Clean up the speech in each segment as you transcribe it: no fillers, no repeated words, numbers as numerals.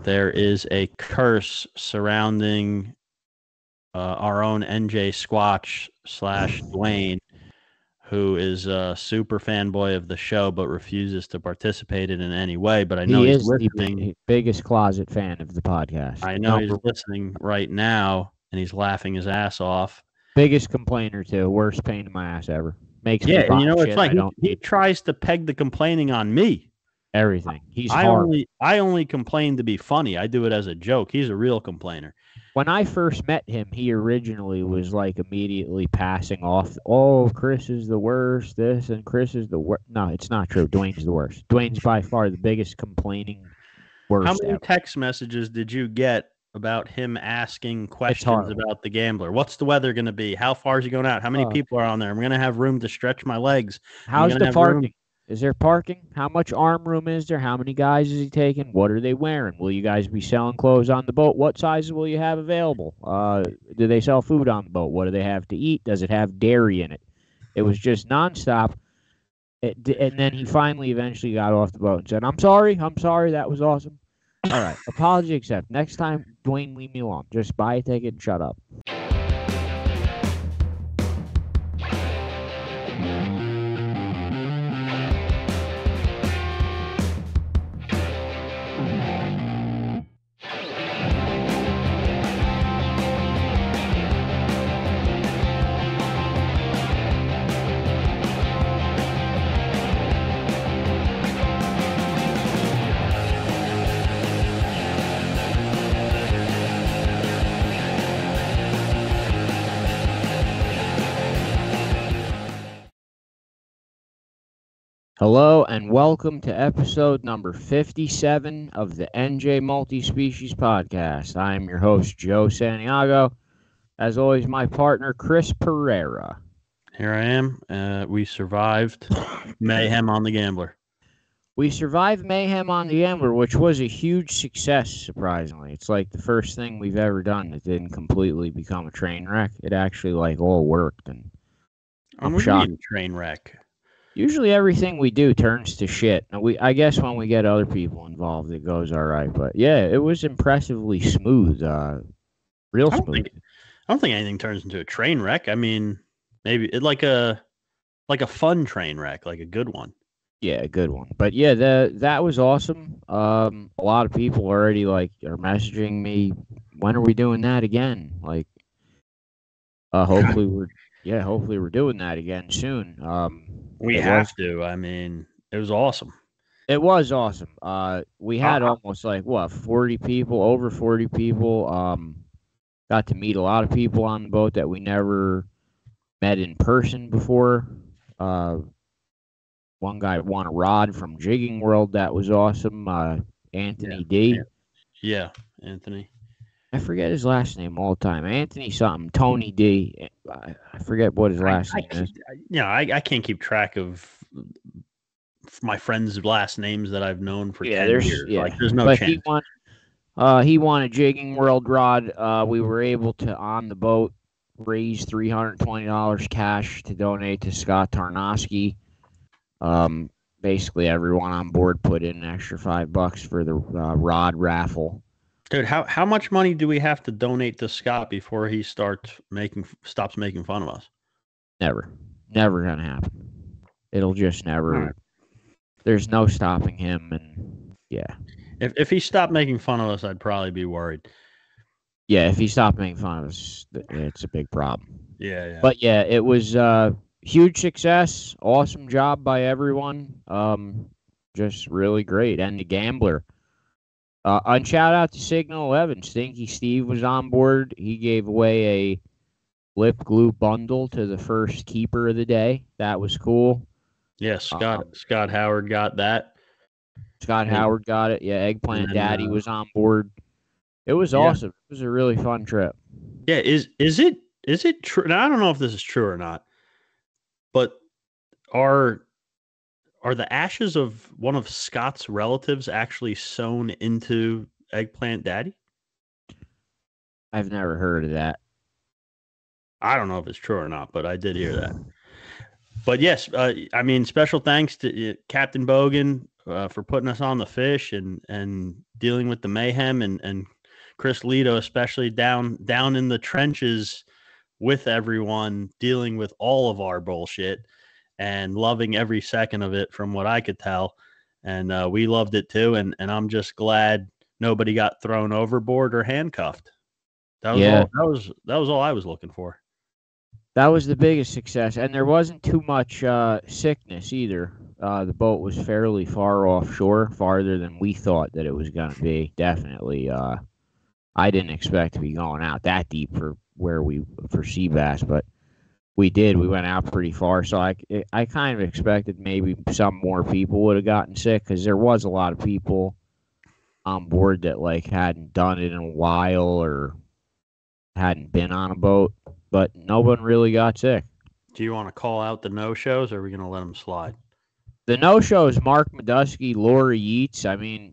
there is a curse surrounding our own NJ Squatch / Dwayne, who is a super fanboy of the show but refuses to participate in any way. But I know he's listening. The biggest closet fan of the podcast. I know he's listening right now, and he's laughing his ass off. Biggest complainer, too. Worst pain in my ass ever. Makes me and you know what's funny? He tries to peg the complaining on me. Everything. I only complain to be funny. I do it as a joke. He's a real complainer. When I first met him, he originally was like immediately passing off, oh, Chris is the worst, this, and Chris is the worst. No, it's not true. Dwayne's the worst. Dwayne's by far the biggest complaining worst. How many text messages did you get about him asking questions about the Gambler? What's the weather going to be? How far is he going out? How many people are on there? I'm going to have room to stretch my legs. How's the parking? Is there parking? How much arm room is there? How many guys is he taking? What are they wearing? Will you guys be selling clothes on the boat? What sizes will you have available? Do they sell food on the boat? What do they have to eat? Does it have dairy in it? It was just nonstop. And then he eventually got off the boat and said, I'm sorry. That was awesome. All right. Apology accept. Next time, Dwayne, leave me alone. Just buy a ticket and shut up. Hello and welcome to episode number 57 of the NJ Multi-Species Podcast. I am your host, Joe Santiago. As always, my partner, Chris Pereira. Here I am. We survived Mayhem on the Gambler. We survived Mayhem on the Gambler, which was a huge success, surprisingly. It's like the first thing we've ever done that didn't completely become a train wreck. It actually all worked. And I'm shocked. Train wreck. Usually everything we do turns to shit. I guess when we get other people involved, it goes all right. But yeah, it was impressively smooth, real smooth. I don't think anything turns into a train wreck. I mean, maybe it like a fun train wreck, like a good one. Yeah, a good one. But yeah, that was awesome. A lot of people already are messaging me. When are we doing that again? Hopefully we're doing that again soon. We have to. I mean, it was awesome. It was awesome. We had almost 40 people, over 40 people. Got to meet a lot of people on the boat that we never met in person before. One guy won a rod from Jigging World. That was awesome. Anthony D. Yeah, Anthony. I forget his last name all the time. Anthony something. Tony D. I forget what his last name is. I can't keep track of my friends' last names that I've known for 10 years. Yeah. There's no chance. He won a Jigging World rod. We were able to, on the boat, raise $320 cash to donate to Scott Tarnowski. Basically, everyone on board put in an extra $5 for the rod raffle. Dude, how much money do we have to donate to Scott before he stops making fun of us? Never gonna happen. It'll just never. Right. There's no stopping him, and yeah. If he stopped making fun of us, I'd probably be worried. Yeah, if he stopped making fun of us, it's a big problem. Yeah. But yeah, it was huge success. Awesome job by everyone. Just really great. And the Gambler. And shout out to Signal 11. Stinky Steve was on board. He gave away a lip glue bundle to the first keeper of the day. That was cool. Yeah, Scott Howard got that. Howard got it. Yeah, Eggplant Daddy was on board. It was awesome. It was a really fun trip. Yeah, is it true? Now, I don't know if this is true or not, but are the ashes of one of Scott's relatives actually sewn into Eggplant Daddy? I've never heard of that. I don't know if it's true or not, but I did hear that. But yes, I mean, special thanks to Captain Bogan, for putting us on the fish and dealing with the mayhem, and Chris Lito, especially down in the trenches with everyone, dealing with all of our bullshit and loving every second of it from what I could tell. And we loved it too. And I'm just glad nobody got thrown overboard or handcuffed. That was all I was looking for. That was the biggest success, and there wasn't too much sickness either. The boat was fairly far offshore, farther than we thought that it was going to be. Definitely, I didn't expect to be going out that deep for sea bass, but we did. We went out pretty far, so I kind of expected maybe some more people would have gotten sick, because there was a lot of people on board that like hadn't done it in a while or hadn't been on a boat. But no one really got sick. Do you want to call out the no-shows, or are we going to let them slide? The no-shows, Mark Madusky, Laura Yeats. I mean,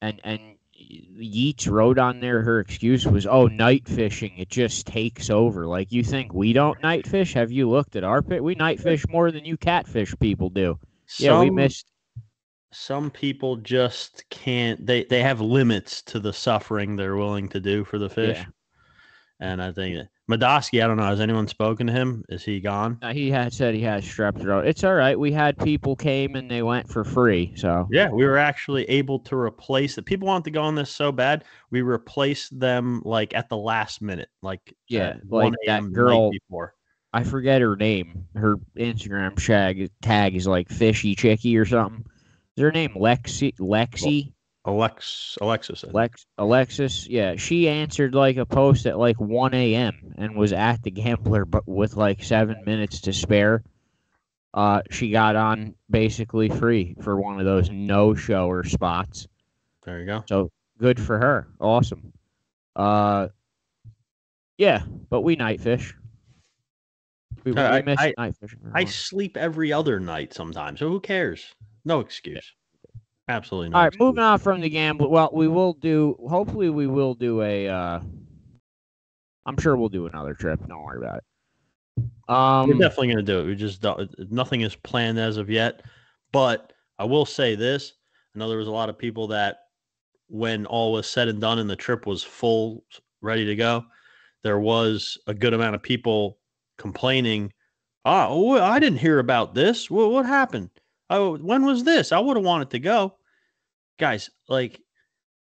and Yeats wrote on there her excuse was, night fishing. It just takes over. Like, you think we don't night fish? Have you looked at our pit? We night fish more than you catfish people do. We missed. Some people just can't. They have limits to the suffering they're willing to do for the fish. Yeah. And I think Madosky, I don't know. Has anyone spoken to him? Is he gone? He had said he has strep throat. It's all right. We had people came and they went for free. So yeah, we were actually able to replace it. People want to go on this so bad. We replaced them like at the last minute. Like like that girl before. I forget her name. Her Instagram tag is like Fishy Chicky or something. Is her name Lexi? Alexis, yeah. She answered like a post at like 1 a.m. and was at the Gambler, but with like 7 minutes to spare. She got on basically free for one of those no-shower spots. There you go. So good for her. Awesome. Yeah, but we night fish. We miss night fishing. I sleep every other night sometimes, so who cares? No excuse. Yeah. Absolutely not. All right, moving on from the Gambler. Well, hopefully we will do I'm sure we'll do another trip. Don't worry about it. We're definitely going to do it. We just nothing is planned as of yet. But I will say this. I know there was a lot of people that when all was said and done and the trip was full, ready to go, there was a good amount of people complaining, I didn't hear about this. What happened? When was this? I would have wanted to go. Guys, like,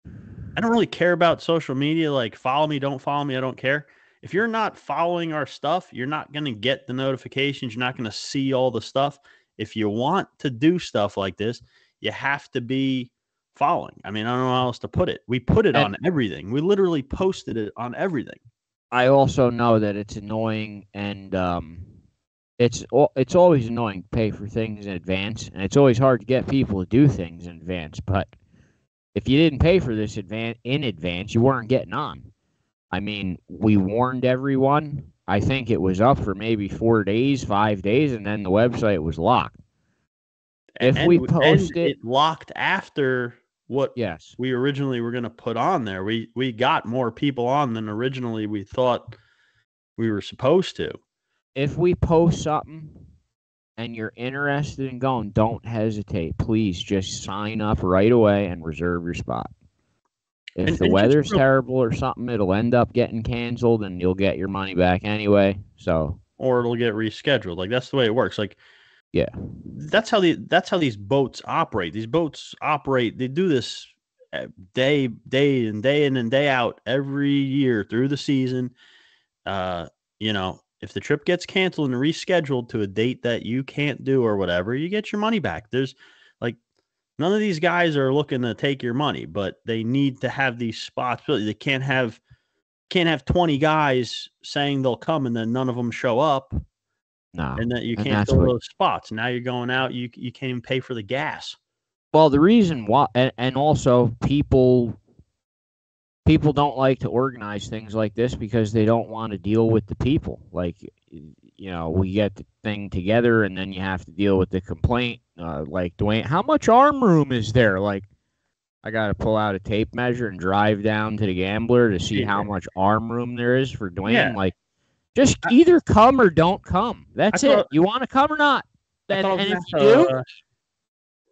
I don't really care about social media. Like, follow me, don't follow me. I don't care. If you're not following our stuff, you're not going to get the notifications. You're not going to see all the stuff. If you want to do stuff like this, you have to be following. I mean, I don't know how else to put it. We put it on everything. We literally posted it on everything. I also know that it's annoying, and it's always annoying to pay for things in advance, and it's always hard to get people to do things in advance. But if you didn't pay for this in advance, you weren't getting on. I mean, we warned everyone. I think it was up for maybe 4 days, 5 days, and then the website was locked. We posted it locked after what we originally were going to put on there. We got more people on than originally we thought we were supposed to. If we post something and you're interested in going, don't hesitate. Please just sign up right away and reserve your spot. If the weather's terrible or something, it'll end up getting canceled and you'll get your money back anyway. Or it'll get rescheduled. Like, that's the way it works. Like, yeah, that's how these boats operate. These boats operate. They do this day in and day out every year through the season. If the trip gets canceled and rescheduled to a date that you can't do or whatever, you get your money back. There's like, none of these guys are looking to take your money, but they need to have these spots. They can't have 20 guys saying they'll come and then none of them show up. No, and that you can't fill those spots. Now you're going out, you can't even pay for the gas. Well, the reason why, and also people don't like to organize things like this because they don't want to deal with the people. Like, we get the thing together and then you have to deal with the complaint. Like, Dwayne, how much arm room is there? Like, I got to pull out a tape measure and drive down to the Gambler to see how much arm room there is for Dwayne. Yeah. Like, just either come or don't come. That's it. You want to come or not? And if you do,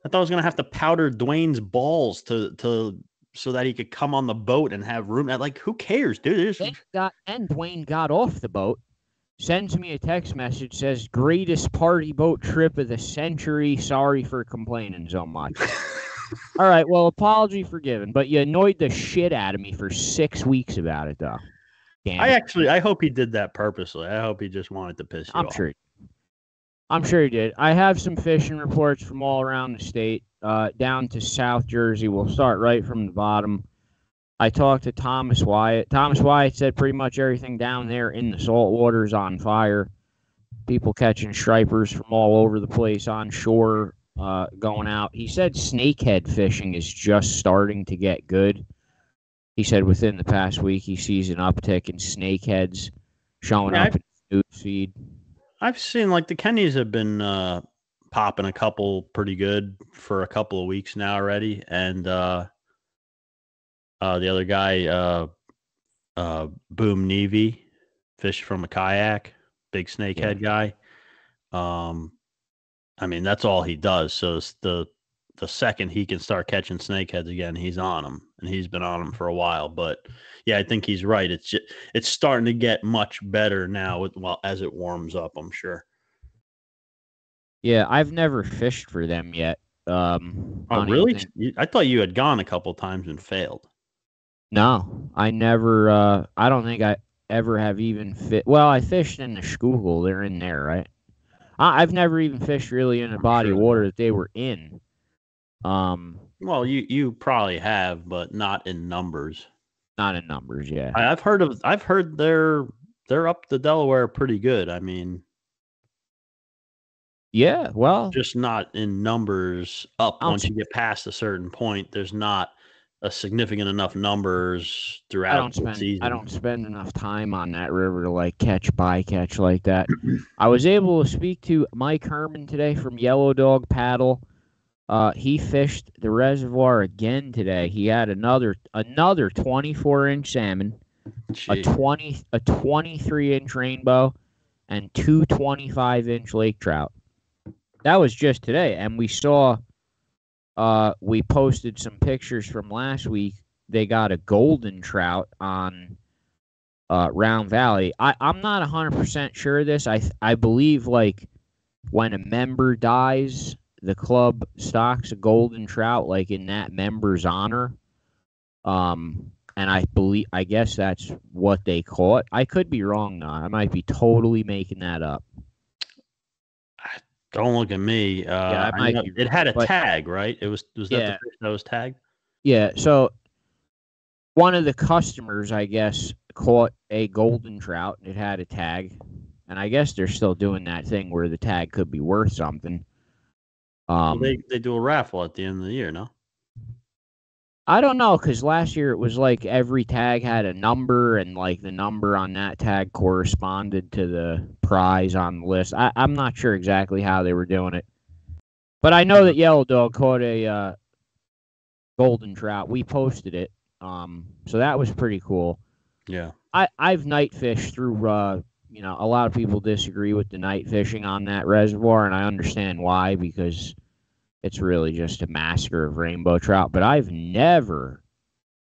I thought I was gonna have to powder Dwayne's balls to so that he could come on the boat and have room. Like, who cares, dude? Then Dwayne got off the boat, sends me a text message, says, "Greatest party boat trip of the century. Sorry for complaining so much." All right, well, apology forgiven, but you annoyed the shit out of me for 6 weeks about it, though. Damn it. I hope he did that purposely. I hope he just wanted to piss you I'm off. sure. I'm sure he did. I have some fishing reports from all around the state, down to South Jersey. We'll start right from the bottom. I talked to Thomas Wyatt. Thomas Wyatt said pretty much everything down there in the saltwater is on fire. People catching stripers from all over the place on shore, going out. He said snakehead fishing is just starting to get good. He said within the past week he sees an uptick in snakeheads showing up in his news feed. I've seen, like, the Kennys have been popping a couple pretty good for a couple of weeks now already, and the other guy, Boom Nevy, fish from a kayak, big snakehead guy. I mean, that's all he does. So it's the second he can start catching snakeheads again, he's on them, and he's been on them for a while. But yeah, I think he's right. It's starting to get much better now as it warms up, I'm sure. Yeah, I've never fished for them yet. Oh, really? I thought you had gone a couple times and failed. No, I never. I don't think I ever have even Well, I fished in the Schuylkill. They're in there, right? I've never even fished really in a body of water that they were in. Well, you probably have, but not in numbers. Not in numbers, yeah. I've heard they're up the Delaware pretty good. I mean, yeah, well, just not in numbers up. Once you get past a certain point, there's not a significant enough numbers throughout the season. I don't spend enough time on that river to like catch bycatch like that. I was able to speak to Mike Herman today from Yellow Dog Paddle. He fished the reservoir again today. He had another 24-inch salmon, a 23-inch rainbow, and two 25-inch lake trout. That was just today, and we saw. We posted some pictures from last week. They got a golden trout on Round Valley. I'm not 100% sure of this. I believe like when a member dies, the club stocks a golden trout like in that member's honor. And I guess that's what they caught. I could be wrong though. I might be totally making that up. Don't look at me. Yeah, I might be, it had a tag, right? Was that the fish that was tagged? Yeah. So one of the customers, I guess, caught a golden trout. It had a tag, and I guess they're still doing that thing where the tag could be worth something. Well, they do a raffle at the end of the year, no? I don't know, because last year it was like every tag had a number, and like the number on that tag corresponded to the prize on the list. I'm not sure exactly how they were doing it, but I know that Yellow Dog caught a golden trout. We posted it, so that was pretty cool. Yeah, I've night fished through. A lot of people disagree with the night fishing on that reservoir, and I understand why, because it's really just a massacre of rainbow trout. But I've never,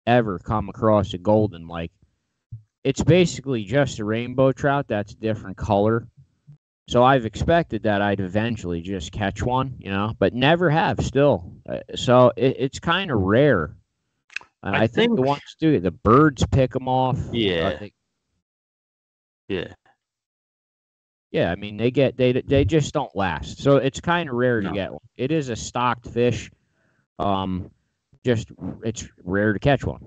ever come across a golden. Like, it's basically just a rainbow trout that's a different color. So I've expected that I'd eventually just catch one, but never have still. So it's kind of rare. And I think the ones do, the birds pick them off. Yeah. Yeah, I mean, they just don't last. So it's kind of rare to get one. It is a stocked fish. Just it's rare to catch one.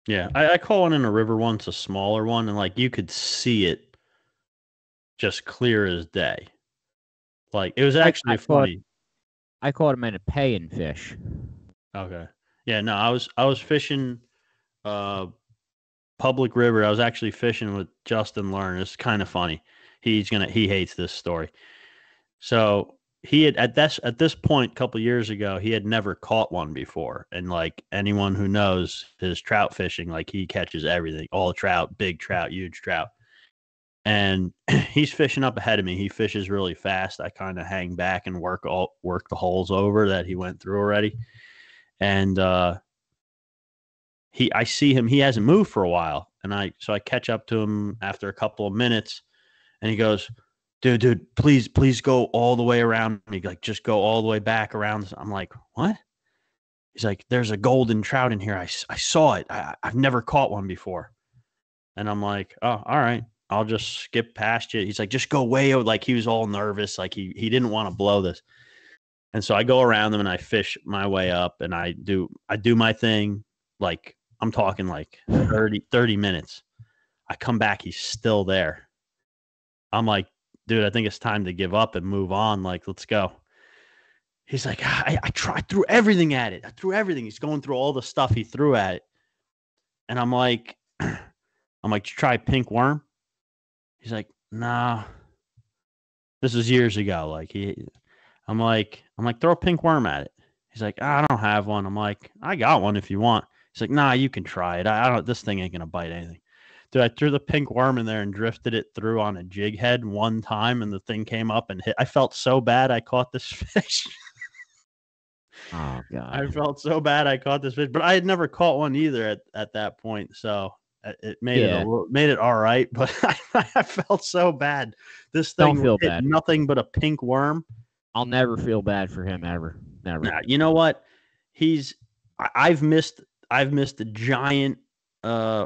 Yeah, I caught one in a river once, a smaller one, and like you could see it just clear as day. Like it was actually funny. I caught him in a paying fish. Okay. Yeah, no, I was fishing public river. I was actually fishing with Justin Lerner. It's kind of funny. He hates this story. So he had at this point a couple years ago, he had never caught one before. And like anyone who knows his trout fishing, like he catches everything, all trout, big trout, huge trout. and he's fishing up ahead of me. He fishes really fast. I kind of hang back and work the holes over that he went through already. And I see him. He hasn't moved for a while, and I catch up to him after a couple of minutes, and he goes, "Dude, please go all the way around me. Like, just go all the way back around." I'm like, "What?" He's like, "There's a golden trout in here. I saw it. I've never caught one before." And I'm like, "Oh, all right. I'll just skip past you." He's like, "Just go way over." Like, he was all nervous. Like, he didn't want to blow this. And so I go around them and I fish my way up, and I do my thing. Like, I'm talking like 30 minutes. I come back, he's still there. I'm like, "Dude, I think it's time to give up and move on. Like, let's go." He's like, I threw everything at it. I threw everything. He's going through all the stuff he threw at it. And I'm like, "Did you try pink worm?" He's like, "Nah." This was years ago. Like, I'm like, "Throw a pink worm at it." He's like, "I don't have one." I'm like, "I got one if you want." He's like, "Nah, you can try it. I don't. This thing ain't gonna bite anything." Dude, I threw the pink worm in there and drifted it through on a jig head one time, and the thing came up and hit. I felt so bad I caught this fish. Oh God! I felt so bad I caught this fish, but I had never caught one either at that point. So it made it all right. But I felt so bad. This thing Don't feel hit bad. nothing but a pink worm. I'll never feel bad for him ever. Never. Nah, you know what? I've missed a giant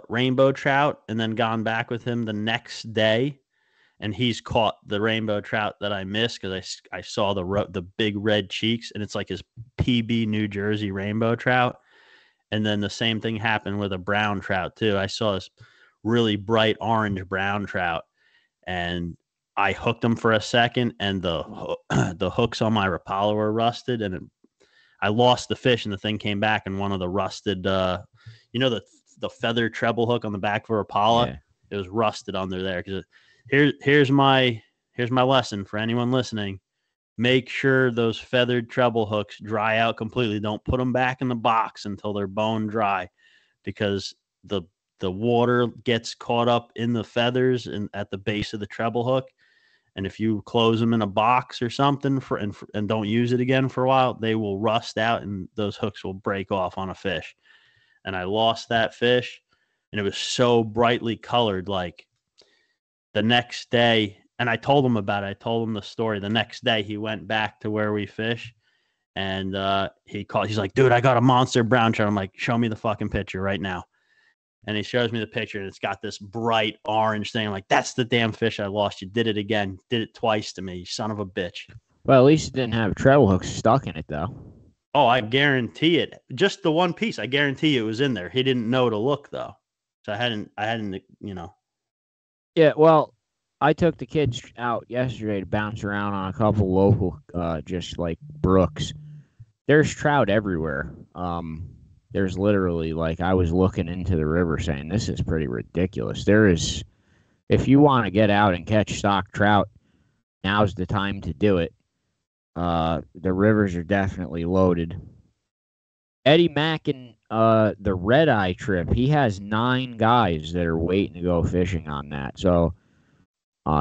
rainbow trout and then gone back with him the next day, and he's caught the rainbow trout that I missed because I saw the big red cheeks, and it's like his PB New Jersey rainbow trout. And then the same thing happened with a brown trout too. I saw this really bright orange brown trout, and I hooked him for a second, and the hooks on my Rapala were rusted, and I lost the fish, and the thing came back, and one of the rusted, the feather treble hook on the back of a Rapala, it was rusted under there. Because here's my lesson for anyone listening: make sure those feathered treble hooks dry out completely. Don't put them back in the box until they're bone dry, because the water gets caught up in the feathers and at the base of the treble hook. And if you close them in a box or something and don't use it again for a while, they will rust out and those hooks will break off on a fish. And I lost that fish, and it was so brightly colored. Like, the next day, and I told him about it. I told him the story. The next day, he went back to where we fish, and he's like, "Dude, I got a monster brown trout." I'm like, "Show me the fucking picture right now." And he shows me the picture, and it's got this bright orange thing. I'm like, "That's the damn fish I lost. You did it again. Did it twice to me, you son of a bitch." Well, at least it didn't have treble hooks stuck in it, though. Oh, I guarantee it. Just the one piece. I guarantee it was in there. He didn't know to look, though. So I hadn't, Yeah, well, I took the kids out yesterday to bounce around on a couple local, just like brooks. There's trout everywhere. There's literally, like, I was looking into the river saying, this is pretty ridiculous. If you want to get out and catch stock trout, now's the time to do it. The rivers are definitely loaded. Eddie Mackin, the red eye trip, he has 9 guys that are waiting to go fishing on that. So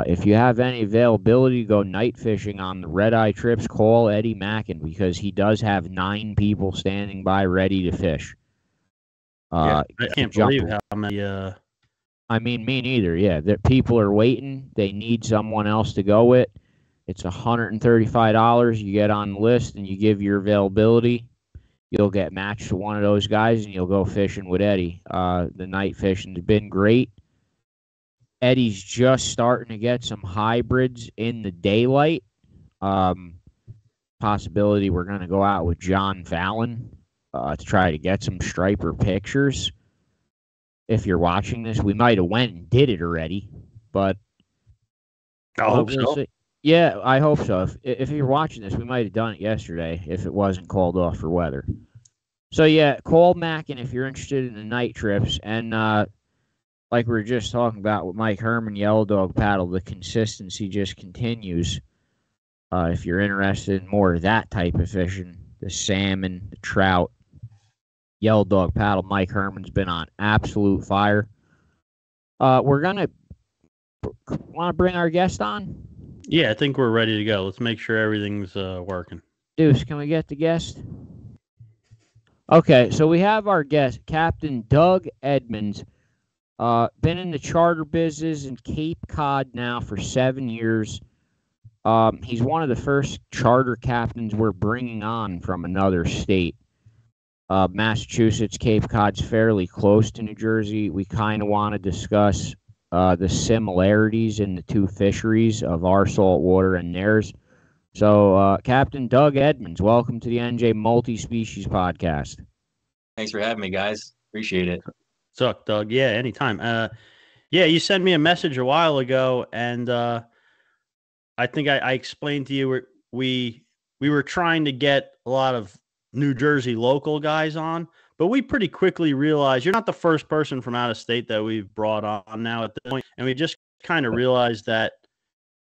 if you have any availability to go night fishing on the red eye trips, call Eddie Mackin, because he does have 9 people standing by ready to fish. I can't believe how many. I mean, me neither. Yeah, people are waiting. They need someone else to go with. It's $135. You get on the list and you give your availability. You'll get matched to one of those guys, and you'll go fishing with Eddie. The night fishing has been great. Eddie's just starting to get some hybrids in the daylight. Possibility we're going to go out with John Fallon to try to get some striper pictures. If you're watching this, we might have went and did it already, but I hope so. See. Yeah, I hope so. If you're watching this, we might have done it yesterday if it wasn't called off for weather. So, yeah, call Mackin if you're interested in the night trips. And like we were just talking about with Mike Herman, Yellow Dog Paddle, the consistency just continues. If you're interested in more of that type of fishing, the salmon, the trout, Yellow Dog Paddle, Mike Herman's been on absolute fire. We're going to Want to bring our guest on? Yeah, I think we're ready to go. Let's make sure everything's working. Deuce, can we get the guest? Okay, so we have our guest, Captain Doug Edmunds. Been in the charter business in Cape Cod now for 7 years. He's one of the first charter captains we're bringing on from another state. Massachusetts, Cape Cod's fairly close to New Jersey. We kind of want to discuss the similarities in the two fisheries of our saltwater and theirs. So, Captain Doug Edmunds, welcome to the NJ Multi-Species Podcast. Thanks for having me, guys. Appreciate it. Suck, Doug. Yeah, anytime. Yeah, you sent me a message a while ago, and I think I explained to you we were trying to get a lot of New Jersey local guys on, but we pretty quickly realized you're not the first person from out of state that we've brought on now at this point, and we just kind of realized that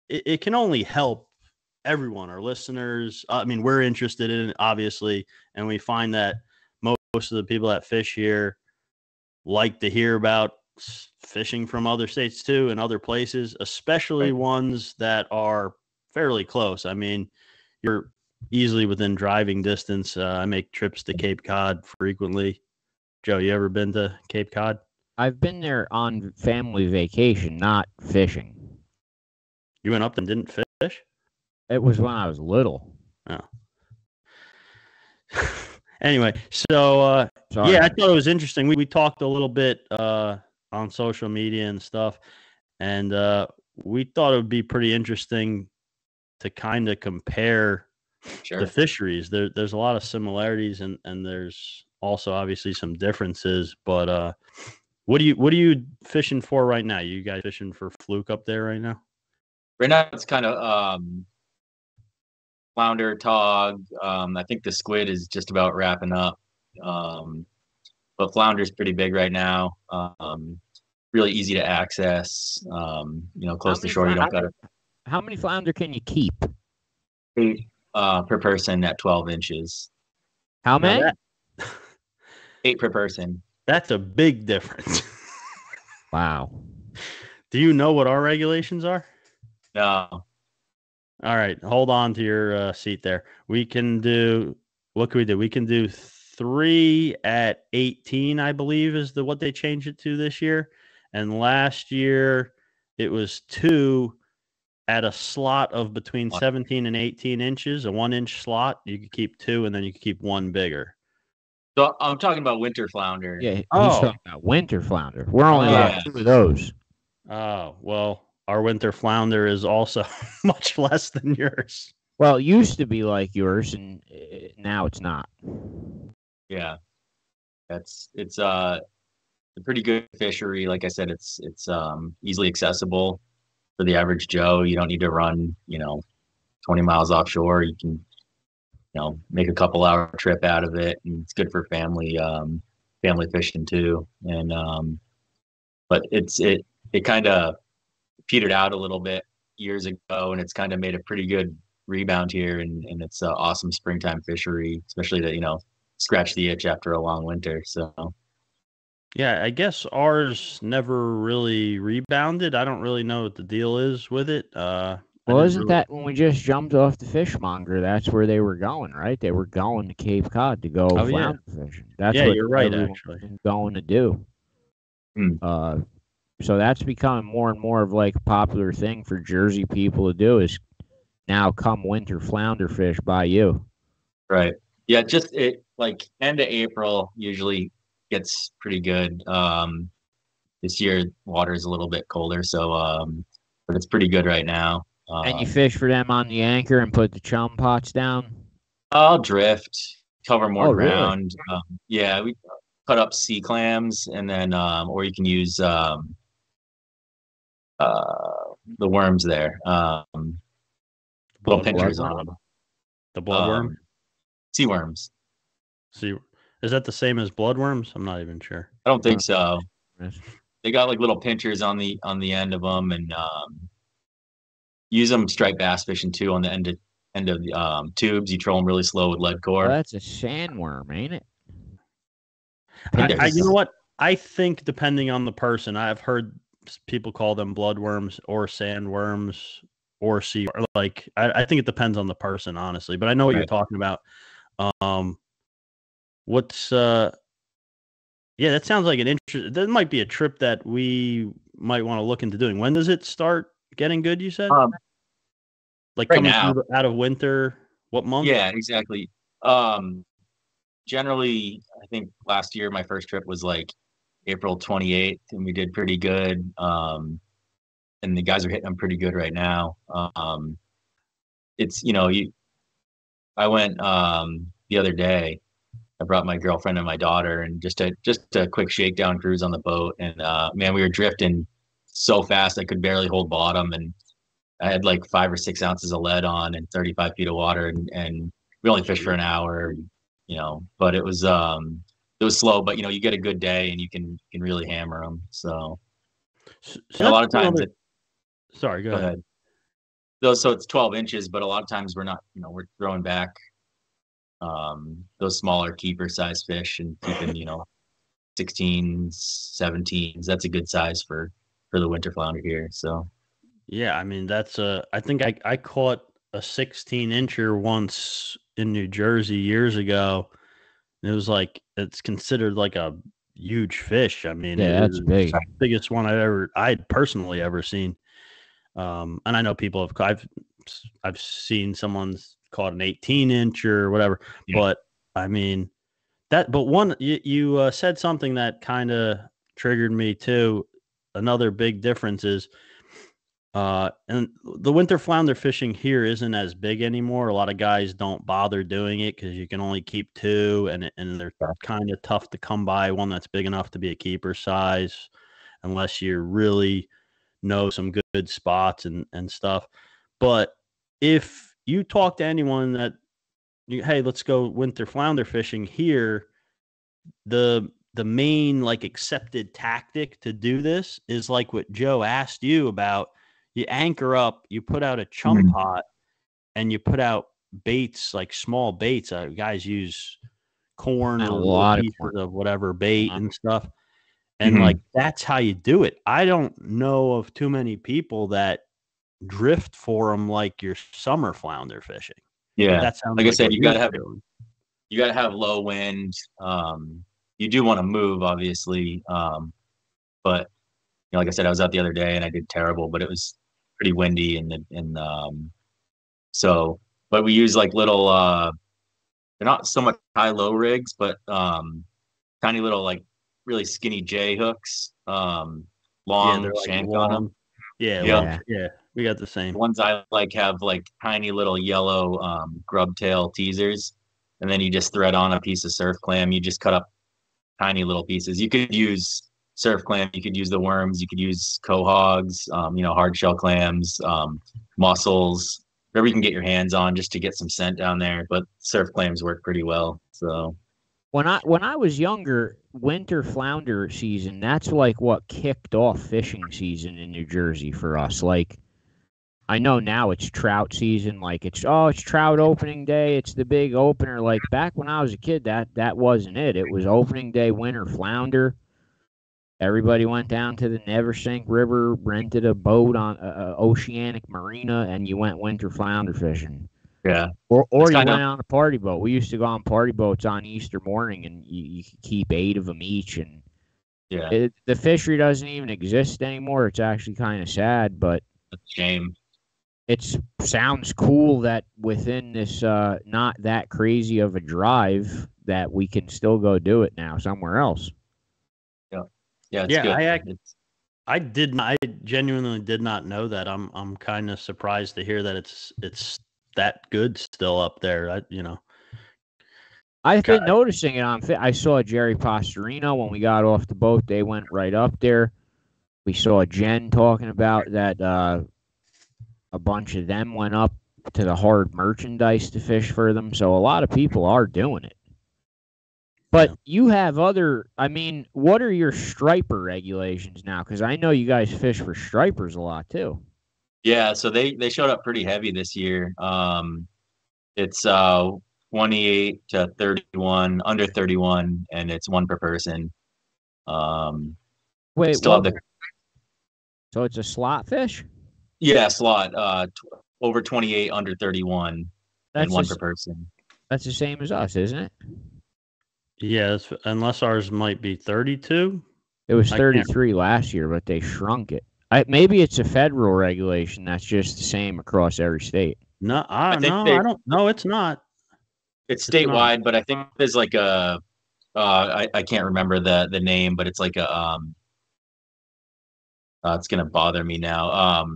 it can only help everyone, our listeners. I mean, we're interested in it, obviously, and we find that most of the people that fish here like to hear about fishing from other states too and other places, especially ones that are fairly close. I mean, you're easily within driving distance. I make trips to Cape Cod frequently. Joe, you ever been to Cape Cod? I've been there on family vacation, not fishing. You went up and didn't fish? It was when I was little. Oh. Anyway, so yeah, I thought it was interesting. We talked a little bit on social media and stuff, and we thought it would be pretty interesting to kind of compare the fisheries. There's a lot of similarities, and there's also obviously some differences. But what are you fishing for right now? You guys fishing for fluke up there right now? Right now, it's kind of flounder, tog. I think the squid is just about wrapping up. But flounder is pretty big right now. Really easy to access. Close to shore. You don't got to. How many flounder can you keep? 8 per person at 12 inches. How many? 8 per person. That's a big difference. Wow. Do you know what our regulations are? No. All right, hold on to your seat there. We can do, what can we do? We can do 3 at 18, I believe, is what they changed it to this year. And last year, it was 2 at a slot of between 17 and 18 inches, a 1-inch slot. You could keep 2, and then you could keep 1 bigger. So I'm talking about winter flounder. Yeah, he's talking about winter flounder. We're only allowed 2 of those. Oh, well. Our winter flounder is also much less than yours. Well, it used to be like yours, and now it's not. Yeah, it's a pretty good fishery. Like I said, it's easily accessible for the average Joe. You don't need to run 20 miles offshore. You can make a couple hour trip out of it, and it's good for family fishing too. And but it kind of petered out a little bit years ago, and it's kind of made a pretty good rebound here, and it's an awesome springtime fishery, especially to scratch the itch after a long winter. So yeah, I guess ours never really rebounded. I don't really know what the deal is with it. Well, isn't that when we just jumped off the fishmonger? That's where they were going, right? They were going to Cape Cod to go flounder fishing. That's what you're right, actually. Going to do. So that's becoming more and more of like a popular thing for Jersey people to do is now come winter flounder fish by you. Right. Yeah, just like end of April usually gets pretty good. This year water is a little bit colder, so but it's pretty good right now. And you fish for them on the anchor and put the chum pots down? I'll drift, cover more ground. Really? Yeah, we cut up sea clams, and then or you can use the worms there. Little pinchers on them. The bloodworm? Sea worms. Is that the same as bloodworms? I'm not even sure. I don't think so. They got like little pinchers on the end of them, and use them striped bass fishing too on the end of tubes. You troll them really slow with lead core. Well, that's a sandworm, ain't it? You know what? I think depending on the person, I've heard people call them bloodworms or sandworms or sea. Like I think it depends on the person, honestly. But I know what you're talking about. What's yeah, that sounds like an interest. That might be a trip that we might want to look into doing. When does it start getting good? You said like right coming now. through out of winter. What month? Yeah, exactly. Generally, I think last year my first trip was like April 28th, and we did pretty good. And the guys are hitting them pretty good right now. It's I went the other day. I brought my girlfriend and my daughter, and just a quick shakedown cruise on the boat. And man, we were drifting so fast I could barely hold bottom, and I had like 5 or 6 ounces of lead on and 35 feet of water, and we only fished for an hour, But it was slow, but you get a good day and you can really hammer them. So, and a lot of times, sorry, go ahead. So it's 12 inches, but a lot of times we're not, we're throwing back those smaller keeper size fish and keeping 16s, 17s. That's a good size for the winter flounder here. So yeah, I mean I think I caught a 16-incher once in New Jersey years ago. It was like it's considered like a huge fish. I mean, yeah, that's big. The biggest one I'd personally ever seen. And I know people I've seen someone's caught an 18-inch or whatever, but I mean but one, you said something that kind of triggered me too. Another big difference is, and the winter flounder fishing here isn't as big anymore. A lot of guys don't bother doing it because you can only keep 2, and they're kind of tough to come by one that's big enough to be a keeper size, unless you really know some good spots and stuff. But if you talk to anyone that, hey, let's go winter flounder fishing here, the main like accepted tactic to do this is like what Joe asked you about. You anchor up, you put out a chum pot, and you put out baits, like small baits. Guys use corn or little pieces of whatever bait and stuff. And like that's how you do it. I don't know of too many people that drift for them like your summer flounder fishing. Yeah, that sounds like I said, you gotta have low wind. You do want to move, obviously, but like I said, I was out the other day and I did terrible, but it was pretty windy so. But we use like little. They're not so much high-low rigs, but tiny little like really skinny J hooks, long shank on them. Yeah, we got the same. The ones I like have like tiny little yellow grub tail teasers, and then you just thread on a piece of surf clam. You just cut up tiny little pieces. You could use surf clam, you could use the worms, you could use quahogs, hard shell clams, mussels, whatever you can get your hands on just to get some scent down there. But surf clams work pretty well. So when I was younger, winter flounder season, that's like what kicked off fishing season in New Jersey for us. Like I know now it's trout season, like it's trout opening day, it's the big opener. Like back when I was a kid, that wasn't it. It was opening day winter flounder. Everybody went down to the Neversink River, rented a boat on Oceanic Marina, and you went winter flounder fishing. Yeah. Or you went on a party boat. We used to go on party boats on Easter morning, and you could keep 8 of them each. And the fishery doesn't even exist anymore. It's actually kind of sad, but that's a shame. It sounds cool that within this not that crazy of a drive that we can still go do it now somewhere else. Yeah, it's good. I genuinely did not know that. I'm kind of surprised to hear that it's that good still up there. I've been noticing it on. I saw Jerry Pastorino when we got off the boat. They went right up there. We saw Jen talking about that. A bunch of them went up to the hard merchandise to fish for them. So a lot of people are doing it. But you have what are your striper regulations now? Because I know you guys fish for stripers a lot too. Yeah, so they showed up pretty heavy this year. It's 28 to 31, under 31, and it's 1 per person. So it's a slot fish? Yeah, slot. Over 28, under 31, and That's one per just person. that's the same as us, isn't it? Yeah, unless ours might be 32. It was I can't. 33 last year, but they shrunk it. Maybe it's a federal regulation that's just the same across every state. No, I I think no, I don't. No, it's not. it's It's not. statewide, but I think there's like a I can't remember the name, but it's like a it's gonna bother me now.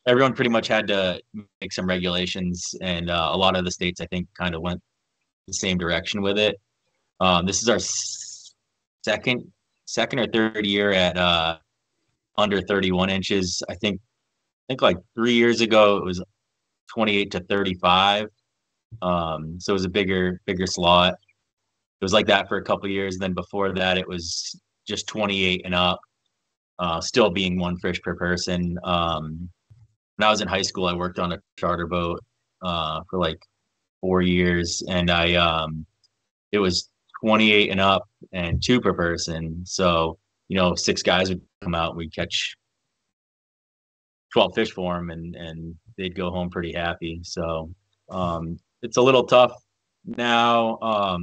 Everyone pretty much had to make some regulations, and a lot of the states I think kind of went the same direction with it. This is our second or third year at under 31 inches. I think like 3 years ago it was 28 to 35. So it was a bigger slot. It was like that for a couple of years. Then before that, it was just 28 and up, still being one fish per person. When I was in high school, I worked on a charter boat for like 4 years, and it was 28 and up and two per person. So, six guys would come out, we'd catch 12 fish for them, and they'd go home pretty happy. So it's a little tough now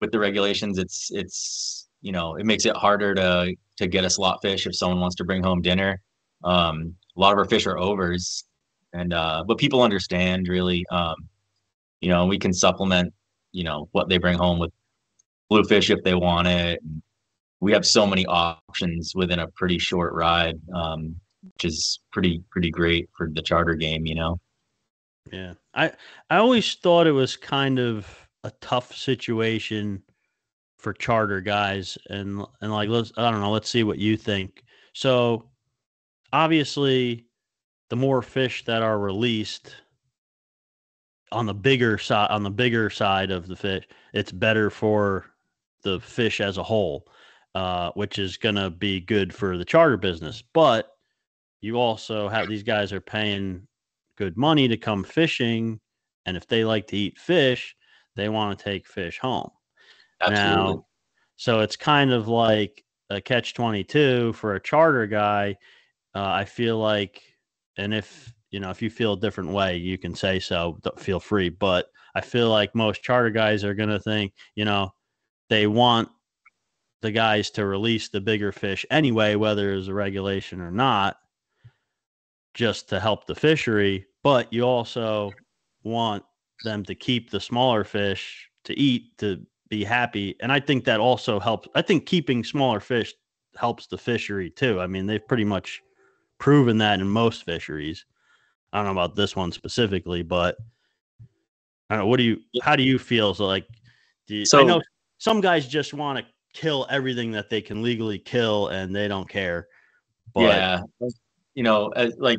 with the regulations. It makes it harder to get a slot fish if someone wants to bring home dinner. A lot of our fish are overs, and but people understand really. We can supplement what they bring home with bluefish if they want it. We have so many options within a pretty short ride, which is pretty great for the charter game. Yeah, I always thought it was kind of a tough situation for charter guys, and like I don't know, let's see what you think. So obviously, the more fish that are released on the bigger side of the fish, it's better for the fish as a whole, which is going to be good for the charter business. But you also have these guys are paying good money to come fishing, and if they like to eat fish, they want to take fish home. Absolutely. Now, so it's kind of like a catch-22 for a charter guy. I feel like, and if you feel a different way, you can say so. Feel free, but I feel like most charter guys are going to think, they want the guys to release the bigger fish anyway, whether it's a regulation or not, just to help the fishery. But you also want them to keep the smaller fish to eat, to be happy. And I think that also helps. I think keeping smaller fish helps the fishery too. I mean, they've pretty much proven that in most fisheries. I don't know about this one specifically, but I don't know. How do you feel? So like, I know some guys just want to kill everything that they can legally kill and they don't care. But yeah, like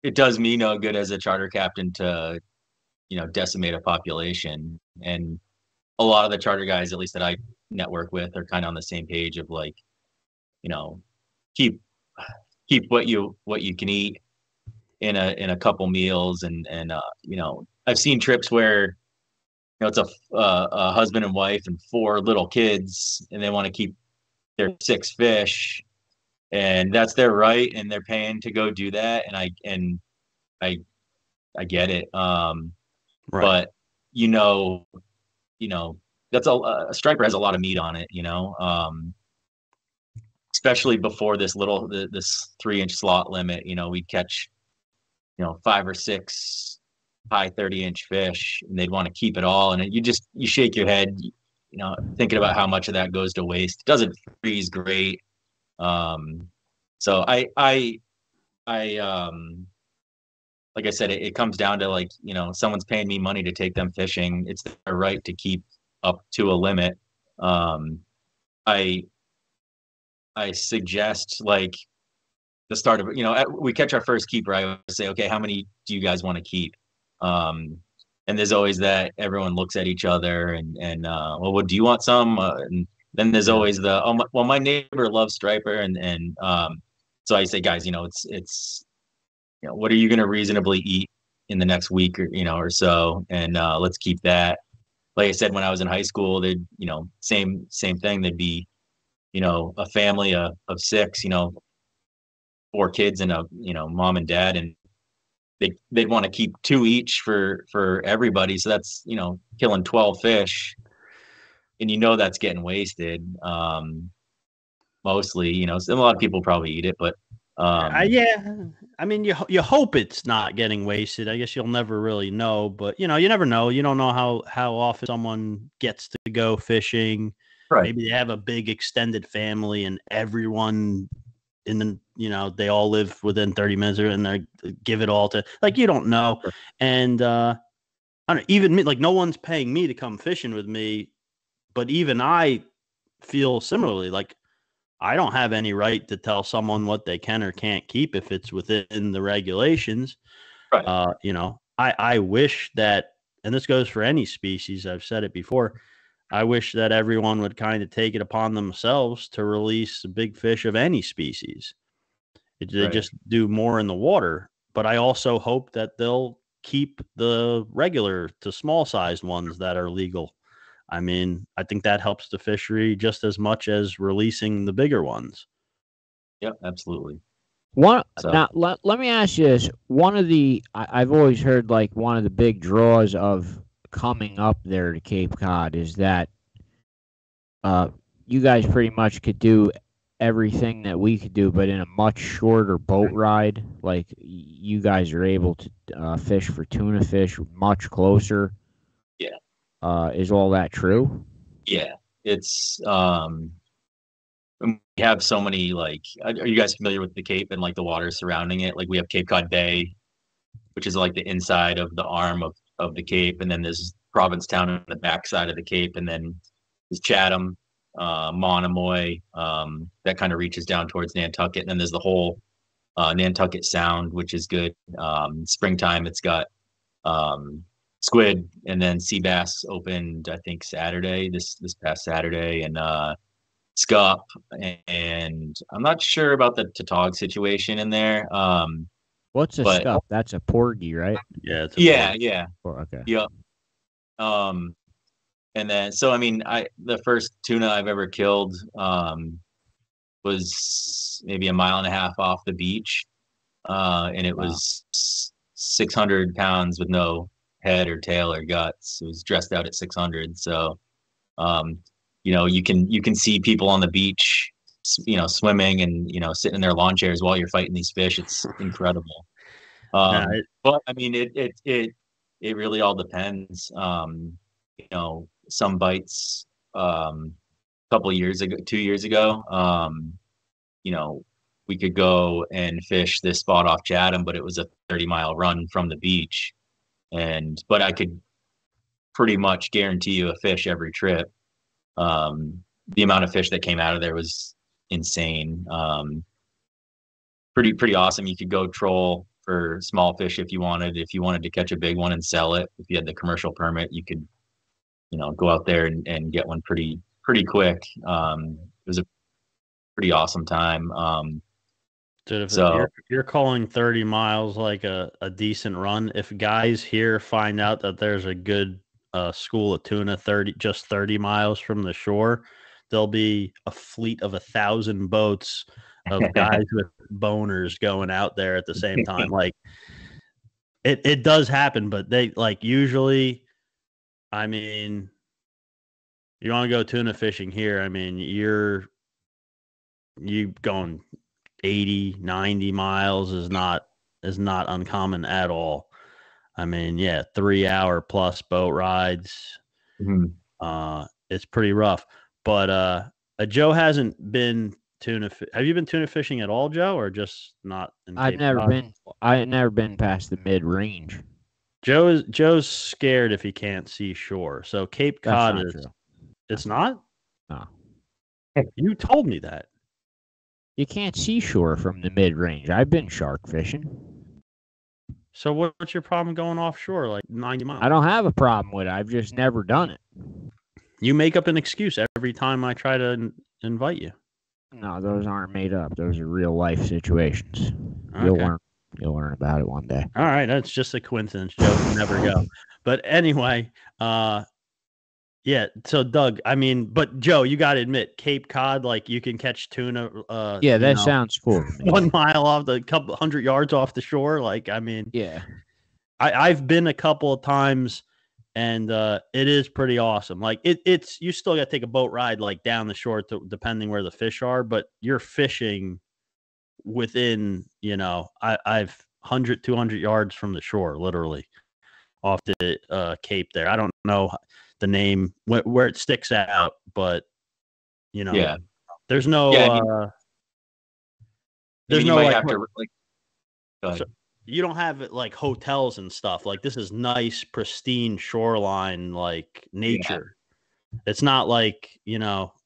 it does me no good as a charter captain to, decimate a population. And a lot of the charter guys, at least that I network with, are kind of on the same page of like, keep what you can eat in a couple meals, and I've seen trips where it's a husband and wife and four little kids, and they want to keep their six fish, and that's their right, and they're paying to go do that, and I get it. right. But that's a striper has a lot of meat on it, especially before this 3-inch slot limit. We'd catch 5 or 6 high 30-inch fish, and they'd want to keep it all, and you shake your head, thinking about how much of that goes to waste. It doesn't freeze great. So I like I said, it comes down to like, someone's paying me money to take them fishing. It's their right to keep up to a limit. I suggest like the start of, we catch our first keeper, I would say, okay, how many do you guys want to keep? And there's always that everyone looks at each other and well, what do you want some? And then there's always well, my neighbor loves striper. And so I say, guys, it's what are you going to reasonably eat in the next week or so? And let's keep that. Like I said, when I was in high school, they'd, same thing. They'd be a family of 6, 4 kids and a, mom and dad, and they'd want to keep 2 each for everybody. So that's, killing 12 fish, and that's getting wasted. Mostly, a lot of people probably eat it, but yeah, I mean, you hope it's not getting wasted. I guess you'll never really know, but you never know. You don't know how often someone gets to go fishing. right. Maybe they have a big extended family and everyone in the, they all live within 30 minutes and they give it all to, like, you don't know. And I don't know, even me, like, no one's paying me to come fishing with me, but even I feel similarly. Like, I don't have any right to tell someone what they can or can't keep if it's within the regulations. Right. I wish that, and this goes for any species, I've said it before, I wish that everyone would kind of take it upon themselves to release big fish of any species. They Right. just do more in the water. But I also hope that they'll keep the regular to small sized ones that are legal. I mean, I think that helps the fishery just as much as releasing the bigger ones. Yep, absolutely. Now, So let me ask you this. I've always heard, like, one of the big draws of coming up there to Cape Cod is that you guys pretty much could do everything that we could do, but in a much shorter boat ride. Like, you guys are able to fish for tuna fish much closer. yeah, Is all that true? yeah, it's we have so many, like, are you guys familiar with the Cape and like the water surrounding it? Like, we have Cape Cod Bay, which is like the inside of the arm of the Cape, and then there's Provincetown on the backside of the Cape, and then there's Chatham, Monomoy, that kind of reaches down towards Nantucket, and then there's the whole Nantucket Sound, which is good. Springtime, it's got squid, and then sea bass opened, I think, this past Saturday, and scup, and I'm not sure about the tautog situation in there. What's a But scup? That's a porgy, right? Yeah, it's yeah. Okay. Yep. And then, so I mean, the first tuna I've ever killed was maybe a mile and a half off the beach, and it was 600 pounds with no head or tail or guts. It was dressed out at 600. So, you can see people on the beach, swimming and sitting in their lawn chairs while you're fighting these fish. It's incredible. But I mean, it really all depends. Some bites, a couple of years ago, 2 years ago, we could go and fish this spot off Chatham, but it was a 30-mile run from the beach. But I could pretty much guarantee you a fish every trip. The amount of fish that came out of there was insane. Pretty awesome. You could go troll for small fish if you wanted. If you wanted to catch a big one and sell it, if you had the commercial permit, you could, go out there and get one pretty quick. It was a pretty awesome time. Dude, So you're calling 30 miles like a decent run, if guys here find out that there's a good school of tuna 30 miles from the shore, there'll be a fleet of 1,000 boats of guys with boners going out there at the same time. Like, it does happen, but they, like, usually, I mean, you want to go tuna fishing here, I mean, you going 80, 90 miles is not uncommon at all. I mean, yeah, 3-hour plus boat rides. It's pretty rough. But Joe hasn't been have you been tuna fishing at all, Joe, or just not in Cape Cod? I had never been past the mid-range. Joe's scared if he can't see shore. So Cape Cod is true. It's not? No. You told me that. You can't see shore from the mid-range. I've been shark fishing. So what's your problem going offshore like 90 miles? I don't have a problem with it. I've just never done it. You make up an excuse every time I try to invite you. No, those aren't made up. Those are real life situations. Okay. You'll learn about it one day. All right, that's just a coincidence. Joe can never go. But anyway, Yeah. So Doug, I mean, but Joe, you got to admit, Cape Cod, like you can catch tuna. Yeah, that sounds cool to me. 1 mile off the couple 100 yards off the shore. Like, I mean, Yeah. I've been a couple of times, and it is pretty awesome. Like it's you still got to take a boat ride like down the shore depending where the fish are, but you're fishing within I've 100 200 yards from the shore, literally off the Cape there. I don't know the name where it sticks out, but Yeah. there's no Yeah, there's you no might like have to like. Go ahead. so you don't have it like hotels and stuff. Like this is nice, pristine shoreline, like nature. It's not like,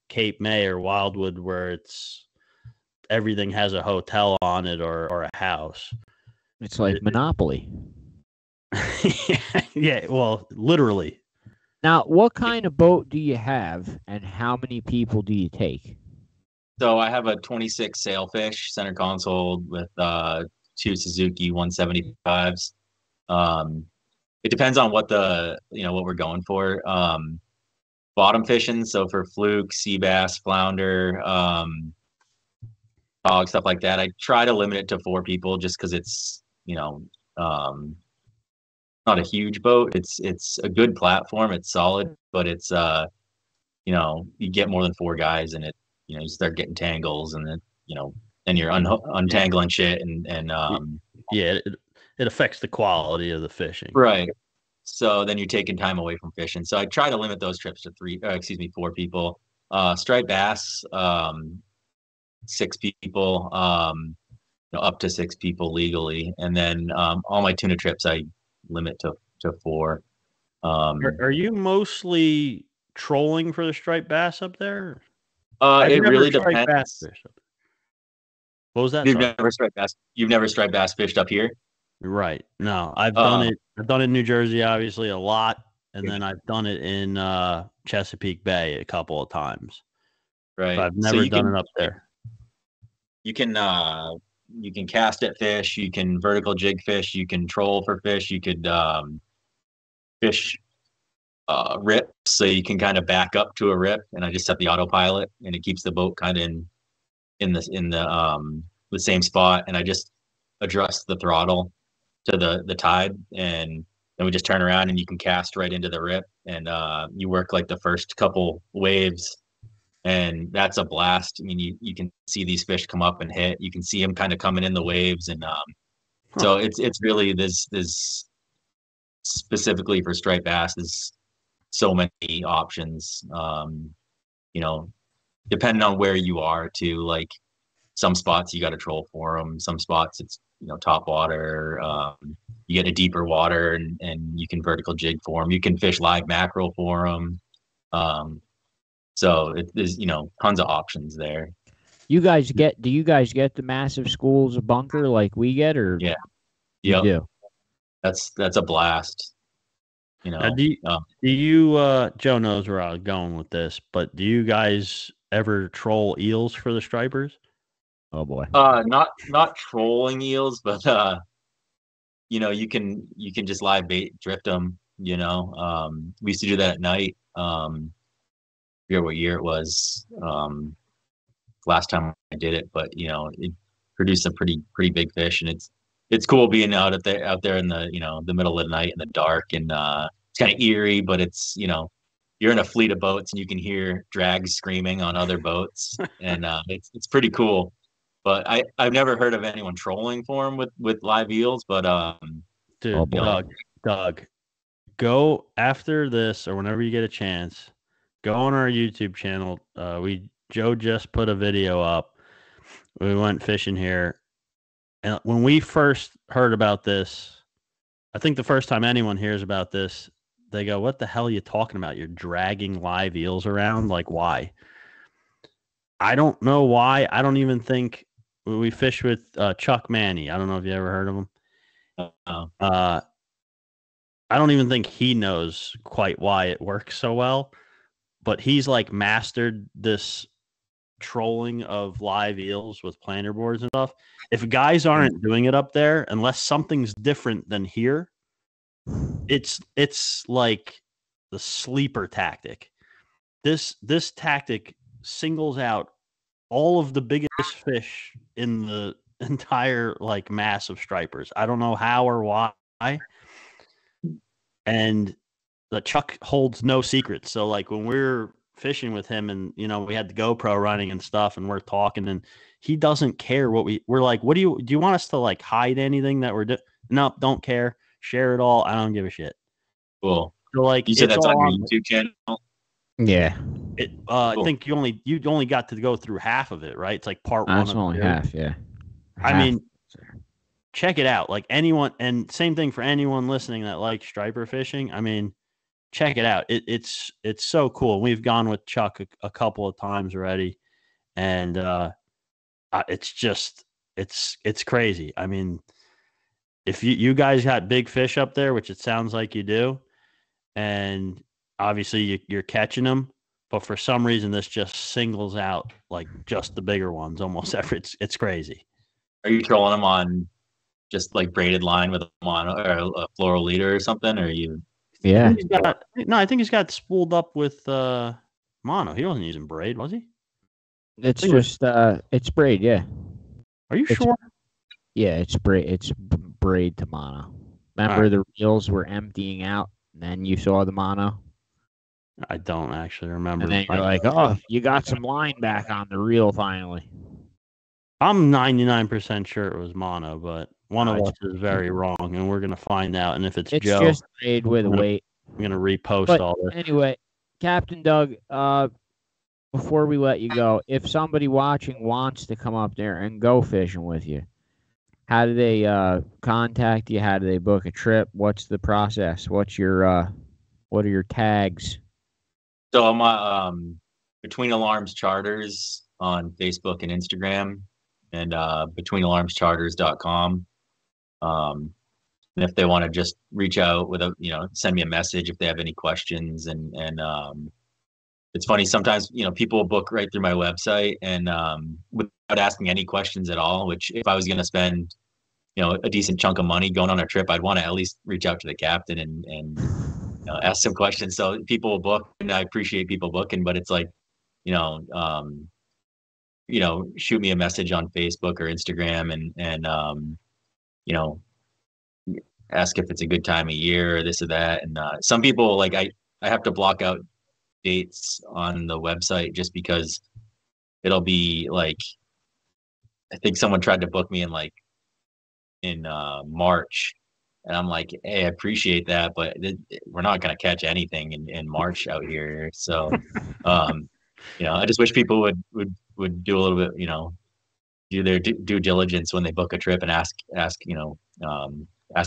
Cape May or Wildwood where it's everything has a hotel on it or a house. It's like Monopoly. Yeah, well, literally. Now, what kind of boat do you have, and how many people do you take? So I have a 26 sailfish center console with 2 Suzuki 175s. It depends on what what we're going for. Bottom fishing, so for fluke, sea bass, flounder, hog, stuff like that. I try to limit it to 4 people just because it's not a huge boat. It's a good platform. It's solid, but it's you get more than 4 guys and it you start getting tangles and then then you're untangling shit and yeah, it affects the quality of the fishing. right. So then you're taking time away from fishing. So I try to limit those trips to 4 people. Striped bass, 6 people, up to 6 people legally, and then all my tuna trips I limit to 4. Are you mostly trolling for the striped bass up there? It really depends. Bass fish up there. What was that? You've never striped bass fished up here? Right. No, I've done it. I've done it in New Jersey, obviously, a lot, and then I've done it in Chesapeake Bay a couple of times. Right. But I've never done it up there. You can cast at fish. You can vertical jig fish. You can troll for fish. You could fish rips, so you can kind of back up to a rip, and I just set the autopilot, and it keeps the boat kind of in the same spot, and I just adjust the throttle to the tide, and then we just turn around and you can cast right into the rip, and you work like the first couple waves, and that's a blast. I mean, you can see these fish come up and hit. You can see them kind of coming in the waves, and so it's really this specifically for striped bass. There's so many options. Depending on where you are too. Like some spots you got to troll for them. Some spots it's top water. You get a deeper water and you can vertical jig for them. You can fish live mackerel for them. So there's tons of options there. Do you guys get the massive schools of bunker like we get, or yeah, you do? That's a blast. Do you Joe knows where I was going with this, but do you guys ever troll eels for the stripers? Oh boy. Not trolling eels, but you can just live bait drift them. We used to do that at night. I forget what year it was. Last time I did it, but it produced some pretty big fish, and it's cool being out there in the middle of the night in the dark, and it's kind of eerie, but it's you're in a fleet of boats and you can hear drags screaming on other boats, and it's pretty cool. But I've never heard of anyone trolling for them with live eels, but dude, Doug, go after this or whenever you get a chance, go on our YouTube channel. Joe just put a video up. We went fishing here, and when we first heard about this, I think the first time anyone hears about this, they go, "What the hell are you talking about? You're dragging live eels around? Like, why?" I don't know why. I don't even think we fish with Chuck Manny. I don't know if you ever heard of him. I don't even think he knows quite why it works so well, but he's like mastered this trolling of live eels with planer boards and stuff. If guys aren't doing it up there, unless something's different than here, it's like the sleeper tactic. This tactic singles out all of the biggest fish in the entire like mass of stripers. I don't know how or why. And the Chuck holds no secrets. So like when we're fishing with him and we had the GoPro running and stuff and we're talking and he doesn't care what we're like, do you want us to like hide anything that we're doing? No, don't care. Share it all. I don't give a shit. Cool. So like You said that's on your on YouTube channel? Yeah. Cool. I think you only got to go through half of it, right? It's like part one. That's only half, yeah. I mean, check it out. Like anyone, and same thing for anyone listening that likes striper fishing. I mean, check it out. It's so cool. We've gone with Chuck a couple of times already, and it's just it's crazy. I mean, if you guys got big fish up there, which it sounds like you do, and obviously you're catching them, but for some reason this just singles out like just the bigger ones almost every. It's crazy. Are you trolling them on just like braided line with a mono or a floral leader or something? Or are you? Yeah. I think he's got spooled up with mono. He wasn't using braid, was he? It's just it's braid, yeah. Are you sure? Yeah, it's braid. It's braid to mono. Remember the reels were emptying out, and then you saw the mono. I don't actually remember. And then you're like, oh, you got some line back on the reel finally. I'm 99% sure it was mono, but one of us is very wrong, and we're gonna find out. And if it's Joe, just braid with weight. I'm gonna repost all this. Anyway, Captain Doug, before we let you go, if somebody watching wants to come up there and go fishing with you, how do they contact you? How do they book a trip? What's the process? What are your tags? So I'm Between Alarms Charters on Facebook and Instagram, and betweenalarmscharters.com. And if they want to just reach out with send me a message if they have any questions, and it's funny sometimes people book right through my website and without asking any questions at all. Which if I was going to spend a decent chunk of money going on a trip, I'd want to at least reach out to the captain and ask some questions. So people will book, and I appreciate people booking, but it's like shoot me a message on Facebook or Instagram and ask if it's a good time of year or this or that. And some people, like I have to block out dates on the website just because it'll be like, I think someone tried to book me in March, and I'm like, hey, I appreciate that, but we're not going to catch anything in March out here. So, I just wish people would do a little bit, do their due diligence when they book a trip and ask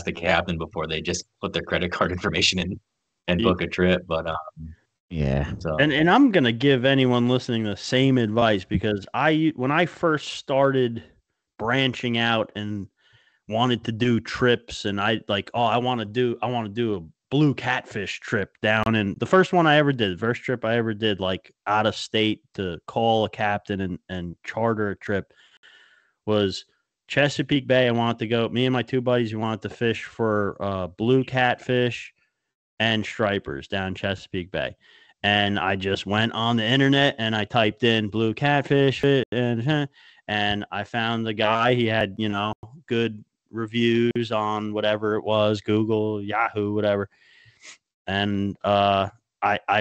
the captain before they just put their credit card information in and book a trip. But yeah. So. And I'm gonna give anyone listening the same advice, because when I first started branching out and wanted to do trips, and I want to do a blue catfish trip down in the first trip I ever did, like out of state, to call a captain and charter a trip, was Chesapeake Bay. I wanted to go, me and my two buddies, we wanted to fish for blue catfish and stripers down Chesapeake Bay. And I just went on the internet and I typed in blue catfish and I found the guy. He had, good reviews on whatever it was, Google, Yahoo, whatever. And I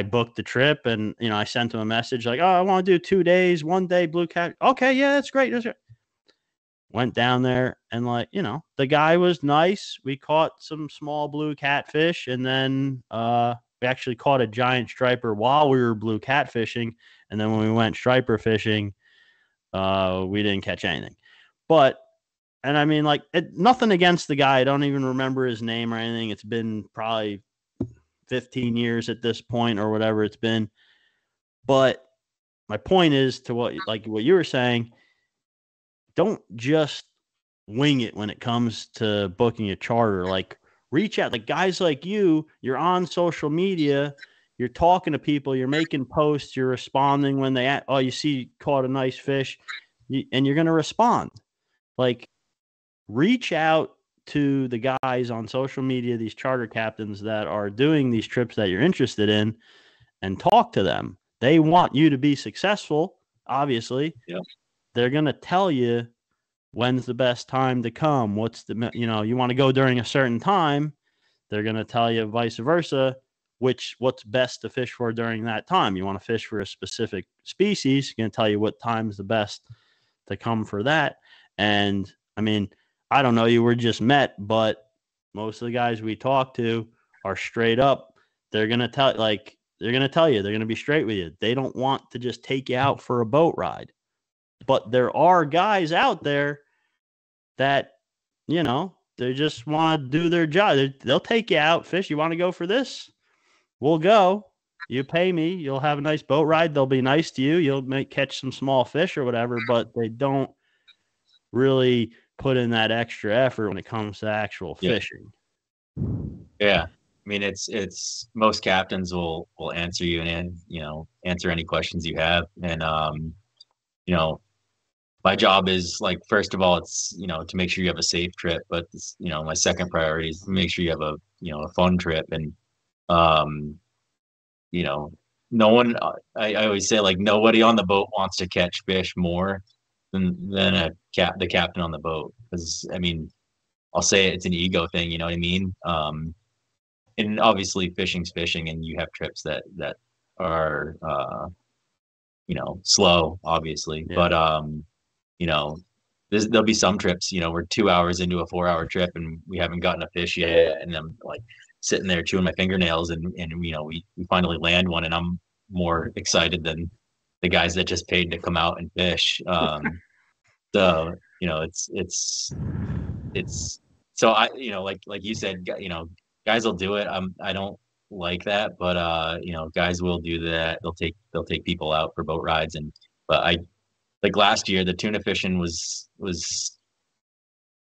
booked the trip, and I sent him a message like, oh, I want to do 2 days, 1 day blue cat. Okay, yeah, that's great. Went down there, and the guy was nice. We caught some small blue catfish, and then we actually caught a giant striper while we were blue catfishing. And then when we went striper fishing, we didn't catch anything. And I mean, nothing against the guy. I don't even remember his name or anything. It's been probably 15 years at this point or whatever it's been. But my point is to what you were saying, don't just wing it when it comes to booking a charter. Reach out. Guys like you're on social media, you're talking to people, you're making posts, you're responding when they you see caught a nice fish, and you're going to respond. Reach out to the guys on social media, these charter captains that are doing these trips that you're interested in, and talk to them. They want you to be successful, obviously. Yep. They're going to tell you when's the best time to come. What's the, you want to go during a certain time. They're going to tell you vice versa, what's best to fish for during that time. You want to fish for a specific species, going to tell you what time's the best to come for that. And I mean, I don't know, you were just met, but most of the guys we talk to are straight up. They're going to tell you, they're going to be straight with you. They don't want to just take you out for a boat ride. But there are guys out there that, they just want to do their job. They'll take you out, fish. You want to go for this? We'll go. You pay me. You'll have a nice boat ride. They'll be nice to you. You'll catch some small fish or whatever, but they don't really put in that extra effort when it comes to actual fishing. Yeah. I mean, it's most captains will answer you and, answer any questions you have. And, my job is, like, first of all, it's, to make sure you have a safe trip, but my second priority is to make sure you have a fun trip. And, no one, I always say, like, nobody on the boat wants to catch fish more than the captain on the boat. Because, I mean, I'll say it's an ego thing, you know what I mean? And obviously fishing's fishing, and you have trips that are, slow, obviously. Yeah. But, there'll be some trips, we're 2 hours into a 4-hour trip and we haven't gotten a fish yet. And I'm like sitting there chewing my fingernails and we finally land one, and I'm more excited than the guys that just paid to come out and fish. So, it's so I, like you said, guys will do it. I don't like that, but guys will do that. They'll take people out for boat rides, but like last year, the tuna fishing was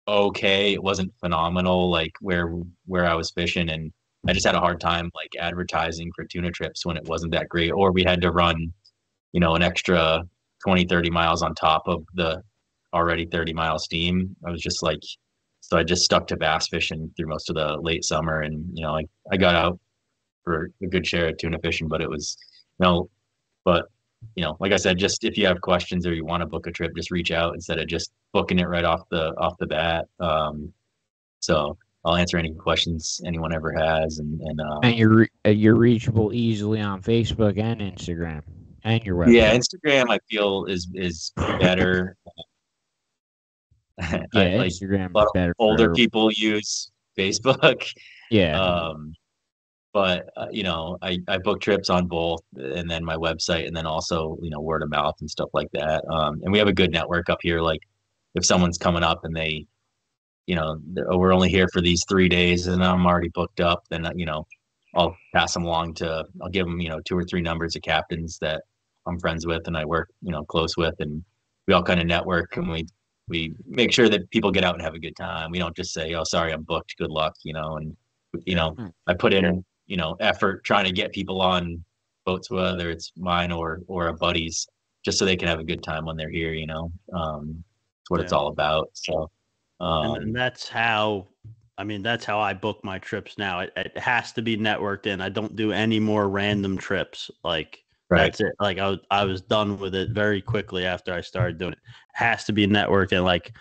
okay. It wasn't phenomenal, like where I was fishing, and I just had a hard time like advertising for tuna trips when it wasn't that great, or we had to run, an extra 20, 30 miles on top of the already 30-mile steam. I was just like, so I just stuck to bass fishing through most of the late summer, and I got out for a good share of tuna fishing, but it was but like I said, just if you have questions or you want to book a trip, just reach out instead of just booking it right off the bat. So I'll answer any questions anyone ever has, and you're reachable easily on Facebook and Instagram and your website. Yeah, Instagram I feel is better. Yeah, Instagram a lot is better. Of older people use Facebook. Yeah. But I book trips on both, and then my website, and then also word of mouth and stuff like that. And we have a good network up here. Like if someone's coming up and they, we're only here for these 3 days, and I'm already booked up, then I'll pass them along I'll give them 2 or 3 numbers of captains that I'm friends with and I work close with, and we all kind of network, and we make sure that people get out and have a good time. We don't just say, "Oh, sorry, I'm booked. Good luck," and I put in effort trying to get people on boats, whether it's mine or a buddy's, just so they can have a good time when they're here. It's what it's all about. So, and that's how I book my trips now. It has to be networked in. I don't do any more random trips. Like that's it. Like I was done with it very quickly after I started doing it. It has to be networked in. Like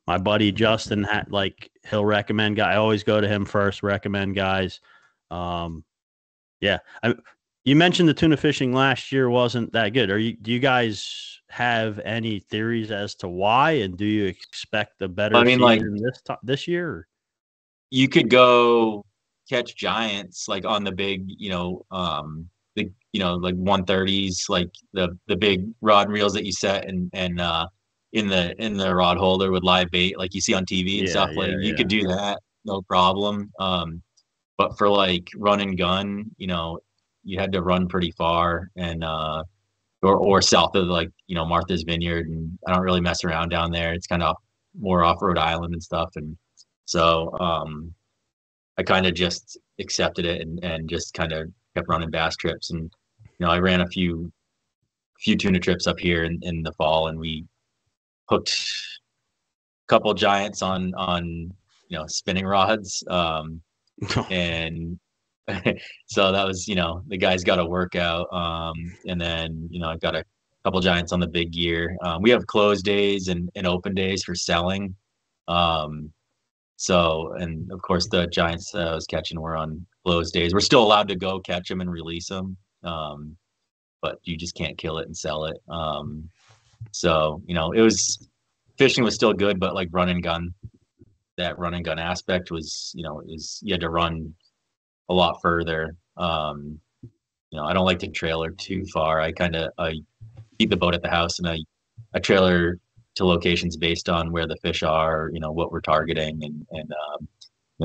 my buddy Justin he'll recommend guys. I always go to him first, recommend guys. You mentioned the tuna fishing last year wasn't that good. Do you guys have any theories as to why, and do you expect a better season this year? You could go catch giants like on the big, like 130s, like the big rod and reels that you set and in the rod holder with live bait like you see on TV and stuff. You could do that, no problem. But for like run and gun, you had to run pretty far and or south of Martha's Vineyard, and I don't really mess around down there. It's kind of more off Rhode Island and stuff, and so I kind of just accepted it and just kind of kept running bass trips, and I ran a few tuna trips up here in the fall, and we hooked a couple giants on spinning rods. And so that was, the guys got a workout. And then, I've got a couple giants on the big gear. We have closed days and open days for selling. So, and of course the giants I was catching were on closed days. We're still allowed to go catch them and release them. But you just can't kill it and sell it. So, fishing was still good, but like that run and gun aspect was, you had to run a lot further. I don't like to trailer too far. I keep the boat at the house, and I trailer to locations based on where the fish are, what we're targeting, and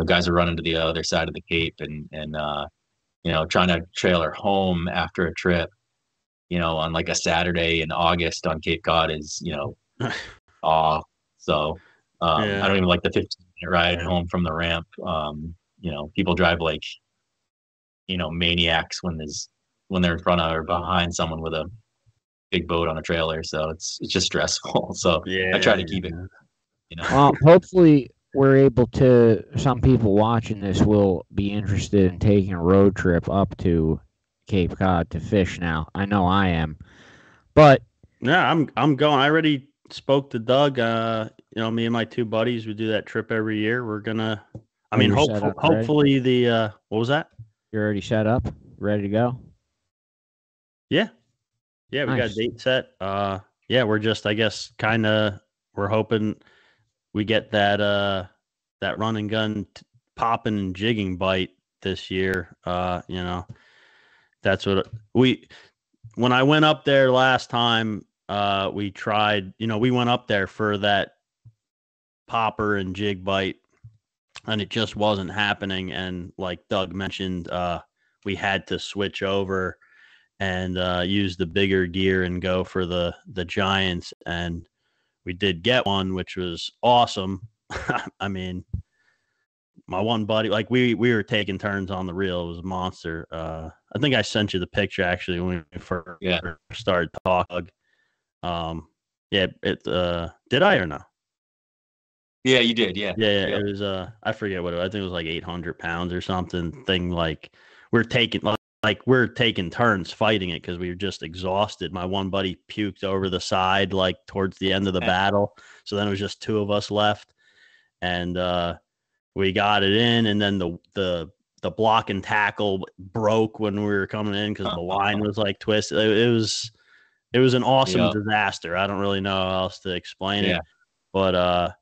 guys are running to the other side of the Cape, and trying to trailer home after a trip, on like a Saturday in August on Cape Cod is, off. So I don't even like the 15-minute ride home from the ramp. People drive like, maniacs when they're in front of or behind someone with a big boat on a trailer. So it's just stressful. So I try to keep it, Well, hopefully some people watching this will be interested in taking a road trip up to Cape Cod to fish now. I know I am. But yeah, I'm going. I already spoke to Doug. Me and my two buddies, we do that trip every year. We're gonna hopefully the what was that? You're already set up, ready to go? Yeah. Yeah, we got a date set. We're just, I guess, we're hoping we get that run and gun popping and jigging bite this year. That's what when I went up there last time, we tried, we went up there for that popper and jig bite, and it just wasn't happening. And like Doug mentioned, we had to switch over and use the bigger gear and go for the giants. And we did get one, which was awesome. I mean, my one buddy, like we were taking turns on the reel. It was a monster. I think I sent you the picture actually when we first started talking. Did I or no? Yeah, you did. Yeah. Yeah. It was I forget what it was. I think it was like 800 pounds or something. Like we're taking turns fighting it because we were just exhausted. My one buddy puked over the side like towards the end of the battle. So then it was just two of us left, and we got it in, and then the block and tackle broke when we were coming in because the line was like twisted. It was an awesome disaster. I don't really know how else to explain it, but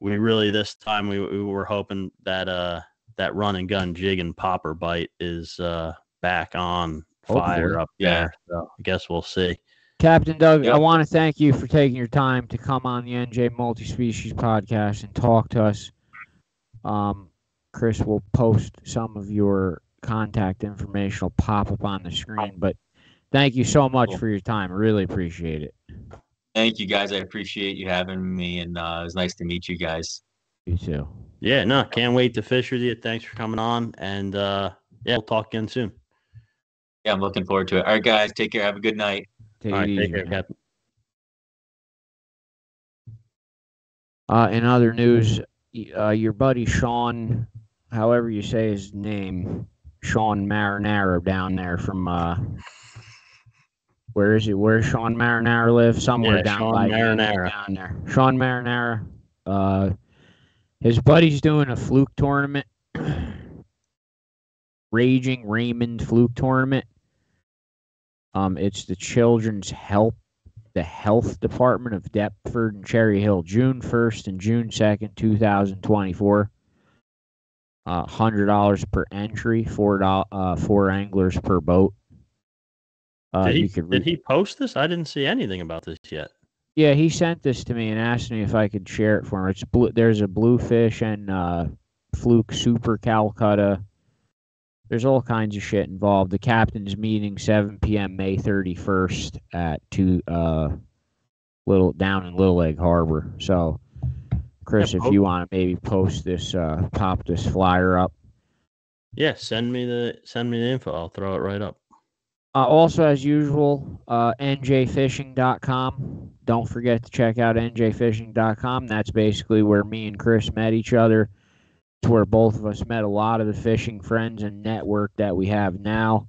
we really this time we were hoping that that run and gun jig and popper bite is back on fire up there. So I guess we'll see. Captain Doug, I want to thank you for taking your time to come on the NJ Multi-Species podcast and talk to us. Chris will post some of your contact information. Will pop up on the screen. But thank you so much for your time. I really appreciate it. Thank you, guys. I appreciate you having me, and it was nice to meet you guys. You too. Yeah, no, can't wait to fish with you. Thanks for coming on, and we'll talk again soon. Yeah, I'm looking forward to it. All right, guys, take care. Have a good night. Take it easy, take care, Captain. In other news, your buddy Sean, however you say his name, Sean Marinaro down there from where is he? Where does Sean Marinaro live? Somewhere down by Marinaro. Down there. Sean Marinaro. His buddy's doing a fluke tournament. Raging Raymond Fluke Tournament. It's the the Health Department of Deptford and Cherry Hill, June 1st and June 2nd, 2024. $100 per entry, four anglers per boat. Did he post this? I didn't see anything about this yet. Yeah, he sent this to me and asked me if I could share it for him. There's a bluefish and fluke super Calcutta. There's all kinds of shit involved. The captain's meeting 7 p.m. May 31st at down in Little Egg Harbor. So, Chris, if you want to maybe post this, pop this flyer up. Yeah, send me the info. I'll throw it right up. Also, as usual, njfishing.com. Don't forget to check out njfishing.com. That's basically where me and Chris met each other. It's where both of us met a lot of the fishing friends and network that we have now.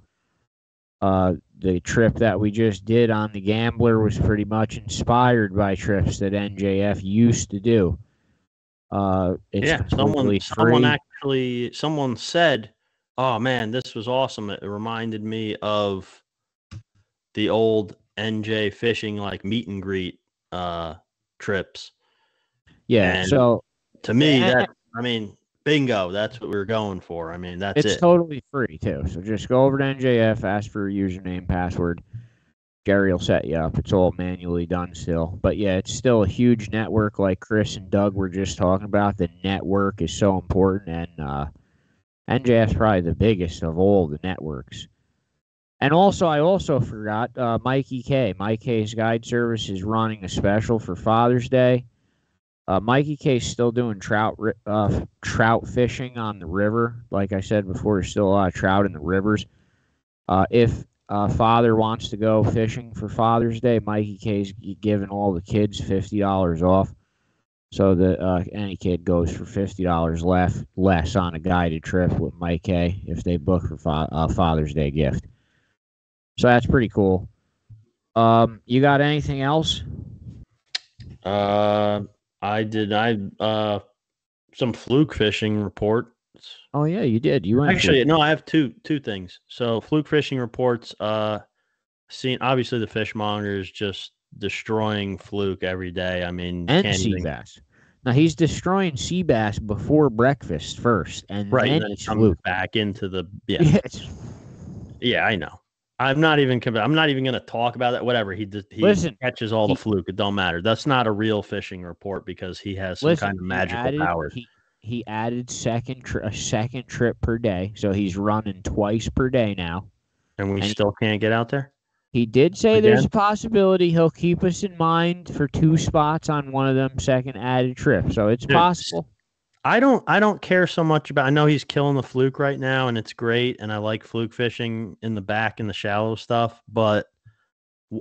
The trip that we just did on the Gambler was pretty much inspired by trips that NJF used to do. It's completely free. Someone said, "Oh man, this was awesome." It reminded me of the old NJ fishing like meet and greet trips. Yeah, and so to me, bingo. That's what we were going for. I mean, that's it's totally free too. So just go over to NJF, ask for a username, password. Gary will set you up. It's all manually done still. But yeah, it's still a huge network like Chris and Doug were just talking about. The network is so important, and NJF's probably the biggest of all the networks. And also, I also forgot, Mikey K. Mike K's Guide Service is running a special for Father's Day. Mikey K's still doing trout fishing on the river. Like I said before, there's still a lot of trout in the rivers. If father wants to go fishing for Father's Day, Mikey K's giving all the kids $50 off. So that any kid goes for $50 less on a guided trip with Mike K if they book for Father's Day gift. So that's pretty cool. You got anything else? I did. Some fluke fishing reports. Oh yeah, you did. You actually no. I have two things. So fluke fishing reports. Seen obviously the fishmonger is just destroying fluke every day. I mean, and sea bass. Now he's destroying sea bass before breakfast first, and then it comes fluke back into the yeah. I know. I'm not even going to talk about that. Whatever he catches all the fluke. It don't matter. That's not a real fishing report because he has some kind of magical powers. He added a second trip per day, so he's running twice per day now. And we still can't get out there? He did say there's a possibility he'll keep us in mind for 2 spots on one of them second added trips. So it's possible. I don't care so much about. I know he's killing the fluke right now, and it's great, and I like fluke fishing in the back and the shallow stuff. But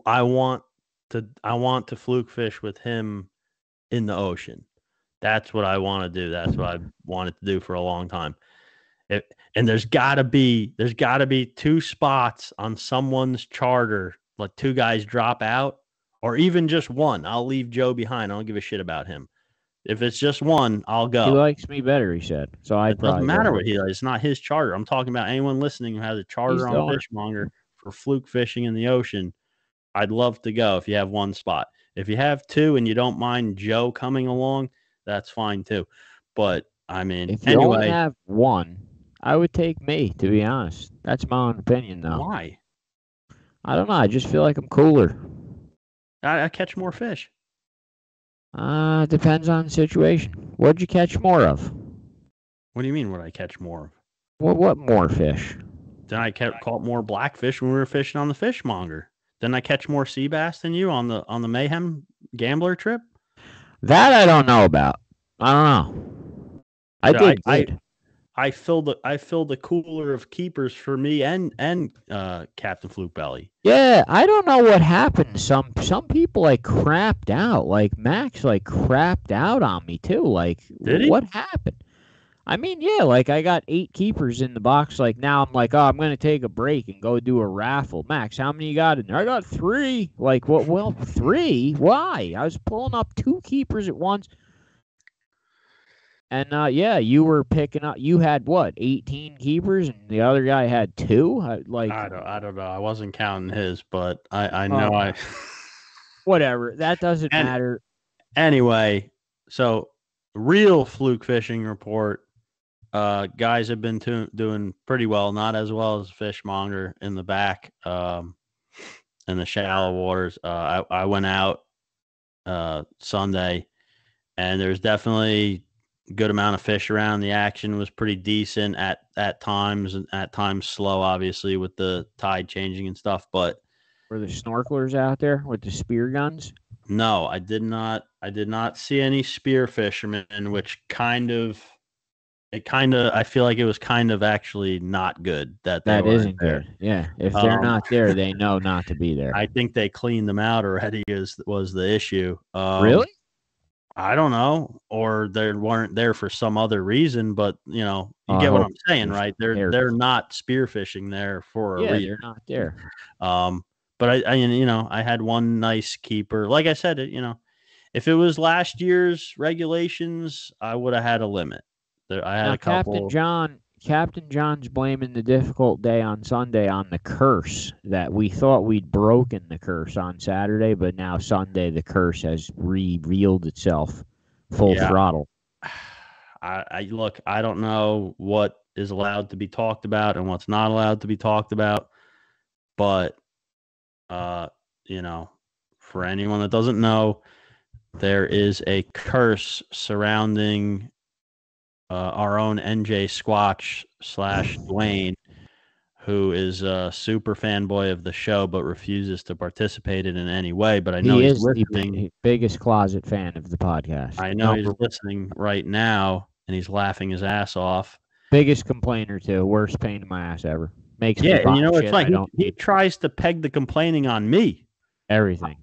I want to fluke fish with him in the ocean. That's what I want to do. That's what I wanted to do for a long time. And there's got to be 2 spots on someone's charter, like 2 guys drop out, or even just one. I'll leave Joe behind. I don't give a shit about him. If it's just one, I'll go. He likes me better, he said. So it doesn't matter what he likes. It's not his charter. I'm talking about anyone listening who has a charter on Fishmonger for fluke fishing in the ocean. I'd love to go if you have 1 spot. If you have 2 and you don't mind Joe coming along, that's fine too. But I mean, if you only have 1, I would take me, to be honest. That's my own opinion, though. Why? I don't know. I just feel like I'm cooler. I catch more fish. Depends on the situation. What'd you catch more of? What do you mean? What I catch more of? What more fish? Then I caught more blackfish when we were fishing on the Fishmonger. Then I catch more sea bass than you on the Mayhem Gambler trip. That I don't know about. I don't know. I filled the cooler of keepers for me and Captain Fluke Belly. Yeah, I don't know what happened. Some people like crapped out. Like Max like crapped out on me too. Like what happened? I mean, yeah, like I got 8 keepers in the box. Like now I'm like, oh, I'm gonna take a break and go do a raffle. Max, how many you got in there? I got 3. Like what? Well, 3? Why? I was pulling up 2 keepers at once. And yeah, you were picking up. You had what, 18 keepers, and the other guy had 2. I don't know. I wasn't counting his, but I know Whatever. That doesn't matter. Anyway, so real fluke fishing report. Guys have been doing pretty well, not as well as Fishmonger in the back, in the shallow waters. I went out Sunday, and there's definitely good amount of fish around. The action was pretty decent at times, and at times slow, obviously, with the tide changing and stuff. But were the snorkelers out there with the spear guns? No, I did not see any spear fishermen, which kind of I feel like it was kind of actually not good that they That weren't isn't there. good. Yeah, if they're not there, they know not to be there. I think they cleaned them out already was the issue. Really? I don't know, or they weren't there for some other reason, but you I get what hope I'm saying, there's right? hair. They're not spearfishing there for a Yeah, reason. they're not there. But I had one nice keeper. Like I said, if it was last year's regulations, I would have had a limit. I had Now, a couple. Captain John's blaming the difficult day on Sunday on the curse that we thought we'd broken the curse on Saturday, but now Sunday the curse has revealed itself full throttle. Look, I don't know what is allowed to be talked about and what's not allowed to be talked about, but for anyone that doesn't know, there is a curse surrounding our own NJ Squatch / Dwayne, who is a super fanboy of the show but refuses to participate in any way. But I know He he's is listening. the biggest closet fan of the podcast. I know he's listening right now, and he's laughing his ass off. Biggest complainer, too. Worst pain in my ass ever. Makes me and you know what's shit. funny? He tries to peg the complaining on me. Everything.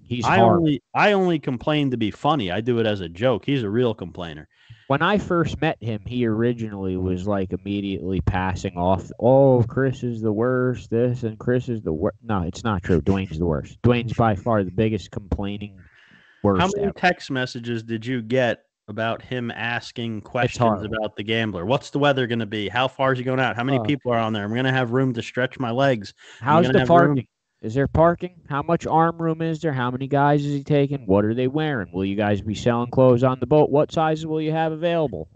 I only complain to be funny. I do it as a joke. He's a real complainer. When I first met him, he originally was like immediately passing off. Oh, Chris is the worst. This and Chris is the worst. No, it's not true. Dwayne's the worst. Dwayne's by far the biggest complaining worst. How many ever. text messages did you get about him asking questions about the gambler? What's the weather going to be? How far is he going out? How many people are on there? I'm going to have room to stretch my legs. How's the parking? Is there parking? How much arm room is there? How many guys is he taking? What are they wearing? Will you guys be selling clothes on the boat? What sizes will you have available?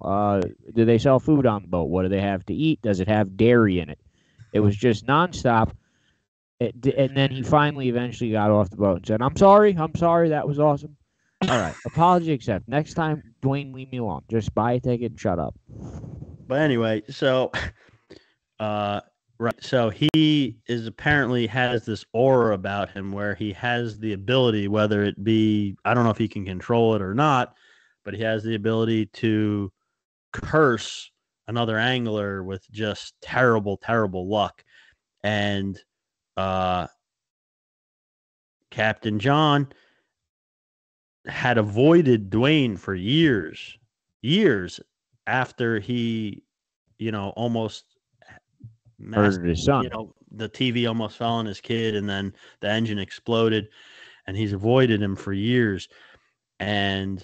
Do they sell food on the boat? What do they have to eat? Does it have dairy in it? It was just nonstop. And then he eventually got off the boat and said, I'm sorry. That was awesome. All right. Apology accepted. Next time, Dwayne, leave me alone. Just buy a ticket and shut up. But anyway, so right. So he apparently has this aura about him where he has the ability, whether it be, I don't know if he can control it or not, but he has the ability to curse another angler with just terrible, terrible luck. And Captain John had avoided Dwayne for years after he, almost murdered his son. The TV almost fell on his kid, and then the engine exploded, and he's avoided him for years. And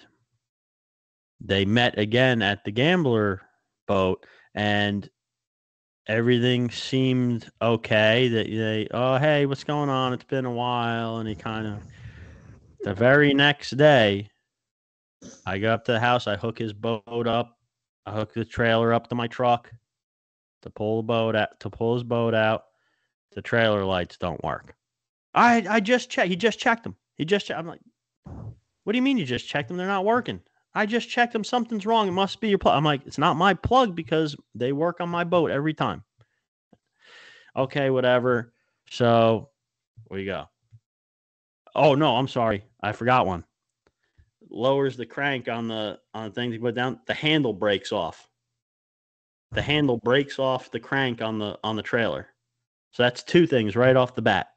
they met again at the gambler boat, and everything seemed okay. Hey, what's going on? It's been a while. And he the very next day, I go up to the house, I hook his boat up, I hook the trailer up to my truck to pull his boat out. The trailer lights don't work. I just checked. He just checked them. I'm like, what do you mean you just checked them? They're not working. I just checked them. Something's wrong. It must be your plug. I'm like, it's not my plug because they work on my boat every time. Okay, whatever. So where you go? Oh no, I'm sorry. I forgot one. Lowers the crank on the thing to put down. The handle breaks off. The handle breaks off the crank on the trailer. So that's two things right off the bat.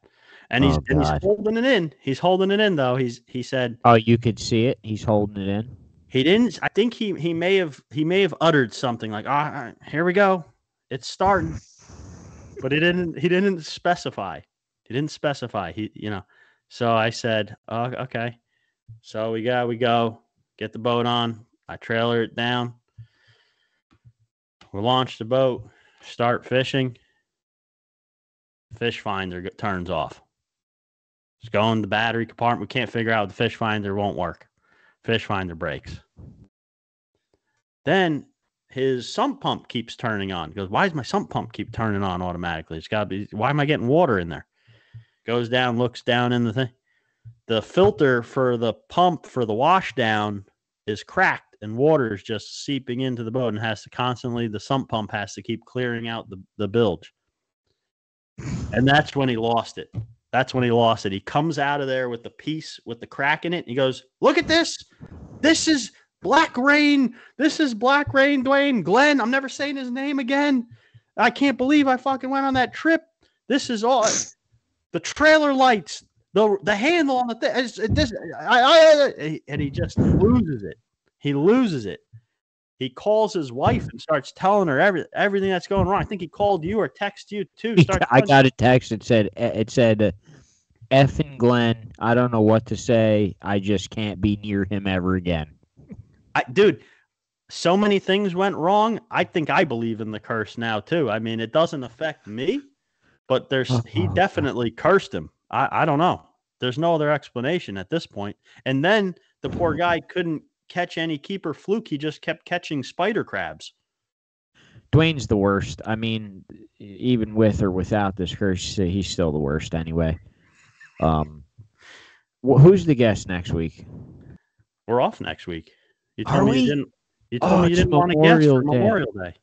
And he's holding it in. He's holding it in though. He said, "Oh, you could see it. He's holding it in." He didn't. I think he may have uttered something like, here we go. It's starting." But he didn't specify. So I said, "Oh, okay." So we go, get the boat on. I trailer it down. We launch the boat, start fishing. Fish finder turns off. It's going to the battery compartment. We can't figure out the fish finder won't work. Fish finder breaks. Then his sump pump keeps turning on. He goes, why does my sump pump keep turning on automatically? It's got to be, why am I getting water in there? Goes down, looks down in the thing. The filter for the pump for the wash down is cracked and water is just seeping into the boat and has to constantly, the sump pump has to keep clearing out the bilge. And that's when he lost it. He comes out of there with the piece with the crack in it. And he goes, look at this. This is Black Rain. This is Black Rain, Dwayne. Glenn, I'm never saying his name again. I can't believe I fucking went on that trip. This is all the trailer lights, the handle on the thing. And he just loses it. He loses it. He calls his wife and starts telling her everything that's going wrong. I think he called you or texted you too. I got a text that said effing Glenn, I don't know what to say. I just can't be near him ever again. Dude, so many things went wrong. I think I believe in the curse now too. I mean, it doesn't affect me, but he definitely cursed him. I don't know. There's no other explanation at this point. And then the poor guy couldn't catch any keeper fluke. He just kept catching spider crabs. Dwayne's the worst. I mean, even with or without this curse, he's still the worst anyway. Who's the guest next week? We're off next week. You told me you didn't want to guess for Memorial Day.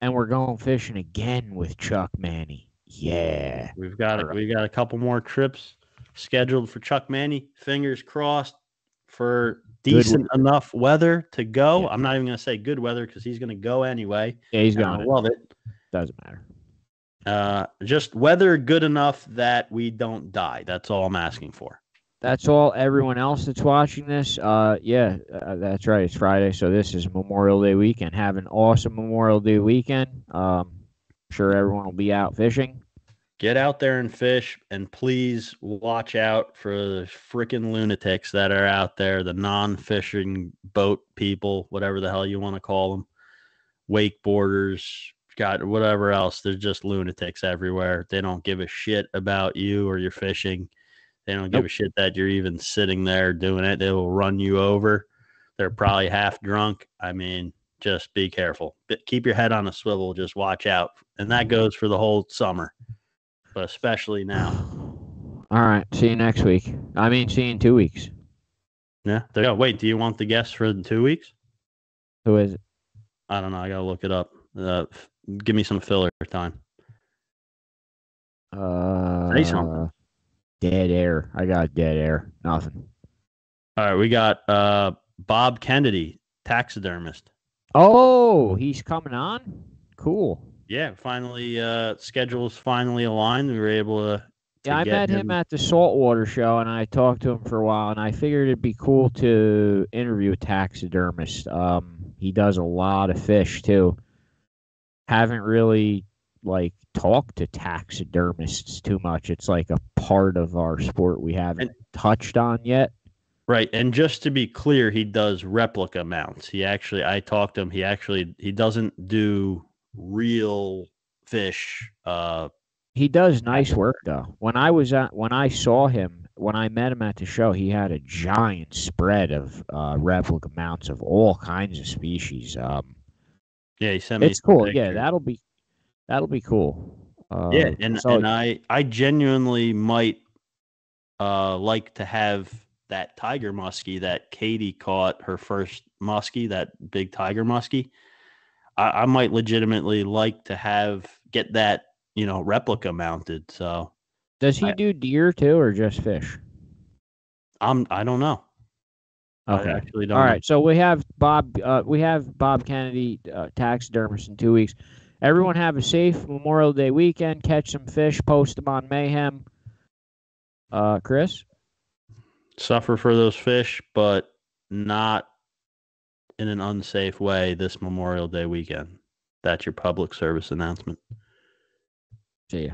And we're going fishing again with Chuck Manny. Yeah. We've got a couple more trips scheduled for Chuck Manny. Fingers crossed for decent enough weather to go. Yeah. I'm not even going to say good weather because he's going to go anyway. Yeah, he's going. I love it. Doesn't matter. Just weather good enough that we don't die. That's all I'm asking for. That's all. Everyone else that's watching this, that's right. It's Friday, so this is Memorial Day weekend. Have an awesome Memorial Day weekend. Sure everyone will be out fishing. Get out there and fish, and please watch out for the freaking lunatics that are out there, the non-fishing boat people, whatever the hell you want to call them, wakeboarders, got whatever else. There's just lunatics everywhere. They don't give a shit about you or your fishing. They don't give a shit that you're even sitting there doing it. They will run you over. They're probably half drunk. I mean, just be careful. Keep your head on a swivel. Just watch out. And that goes for the whole summer, but especially now. All right. See you next week. See you in 2 weeks. Yeah. There you go. Wait, do you want the guest for the 2 weeks? Who is it? I don't know. I got to look it up. Give me some filler time. Say something. Dead air. I got dead air. Nothing. All right. We got Bob Kennedy, taxidermist. Oh, he's coming on? Cool. Yeah, finally, schedules finally aligned. We were able to I met him at the saltwater show, and I talked to him for a while, and I figured it'd be cool to interview a taxidermist. He does a lot of fish, too. Haven't really, talked to taxidermists too much. It's like a part of our sport we haven't touched on yet. Right, and just to be clear, he does replica mounts. I talked to him. He doesn't do real fish. He does nice work though. When I met him at the show, he had a giant spread of replica mounts of all kinds of species. Yeah, he sent me. It's cool. Pictures. Yeah, that'll be cool. And I genuinely might like to have that tiger muskie that Katie caught her first muskie, that big tiger muskie. I might legitimately like to get that, replica mounted. So does he do deer too, or just fish? I don't know. Okay. I actually don't All know. right. So we have Bob Kennedy, taxidermist, in 2 weeks. Everyone have a safe Memorial Day weekend. Catch some fish. Post them on Mayhem. Chris? Suffer for those fish, but not in an unsafe way this Memorial Day weekend. That's your public service announcement. See ya.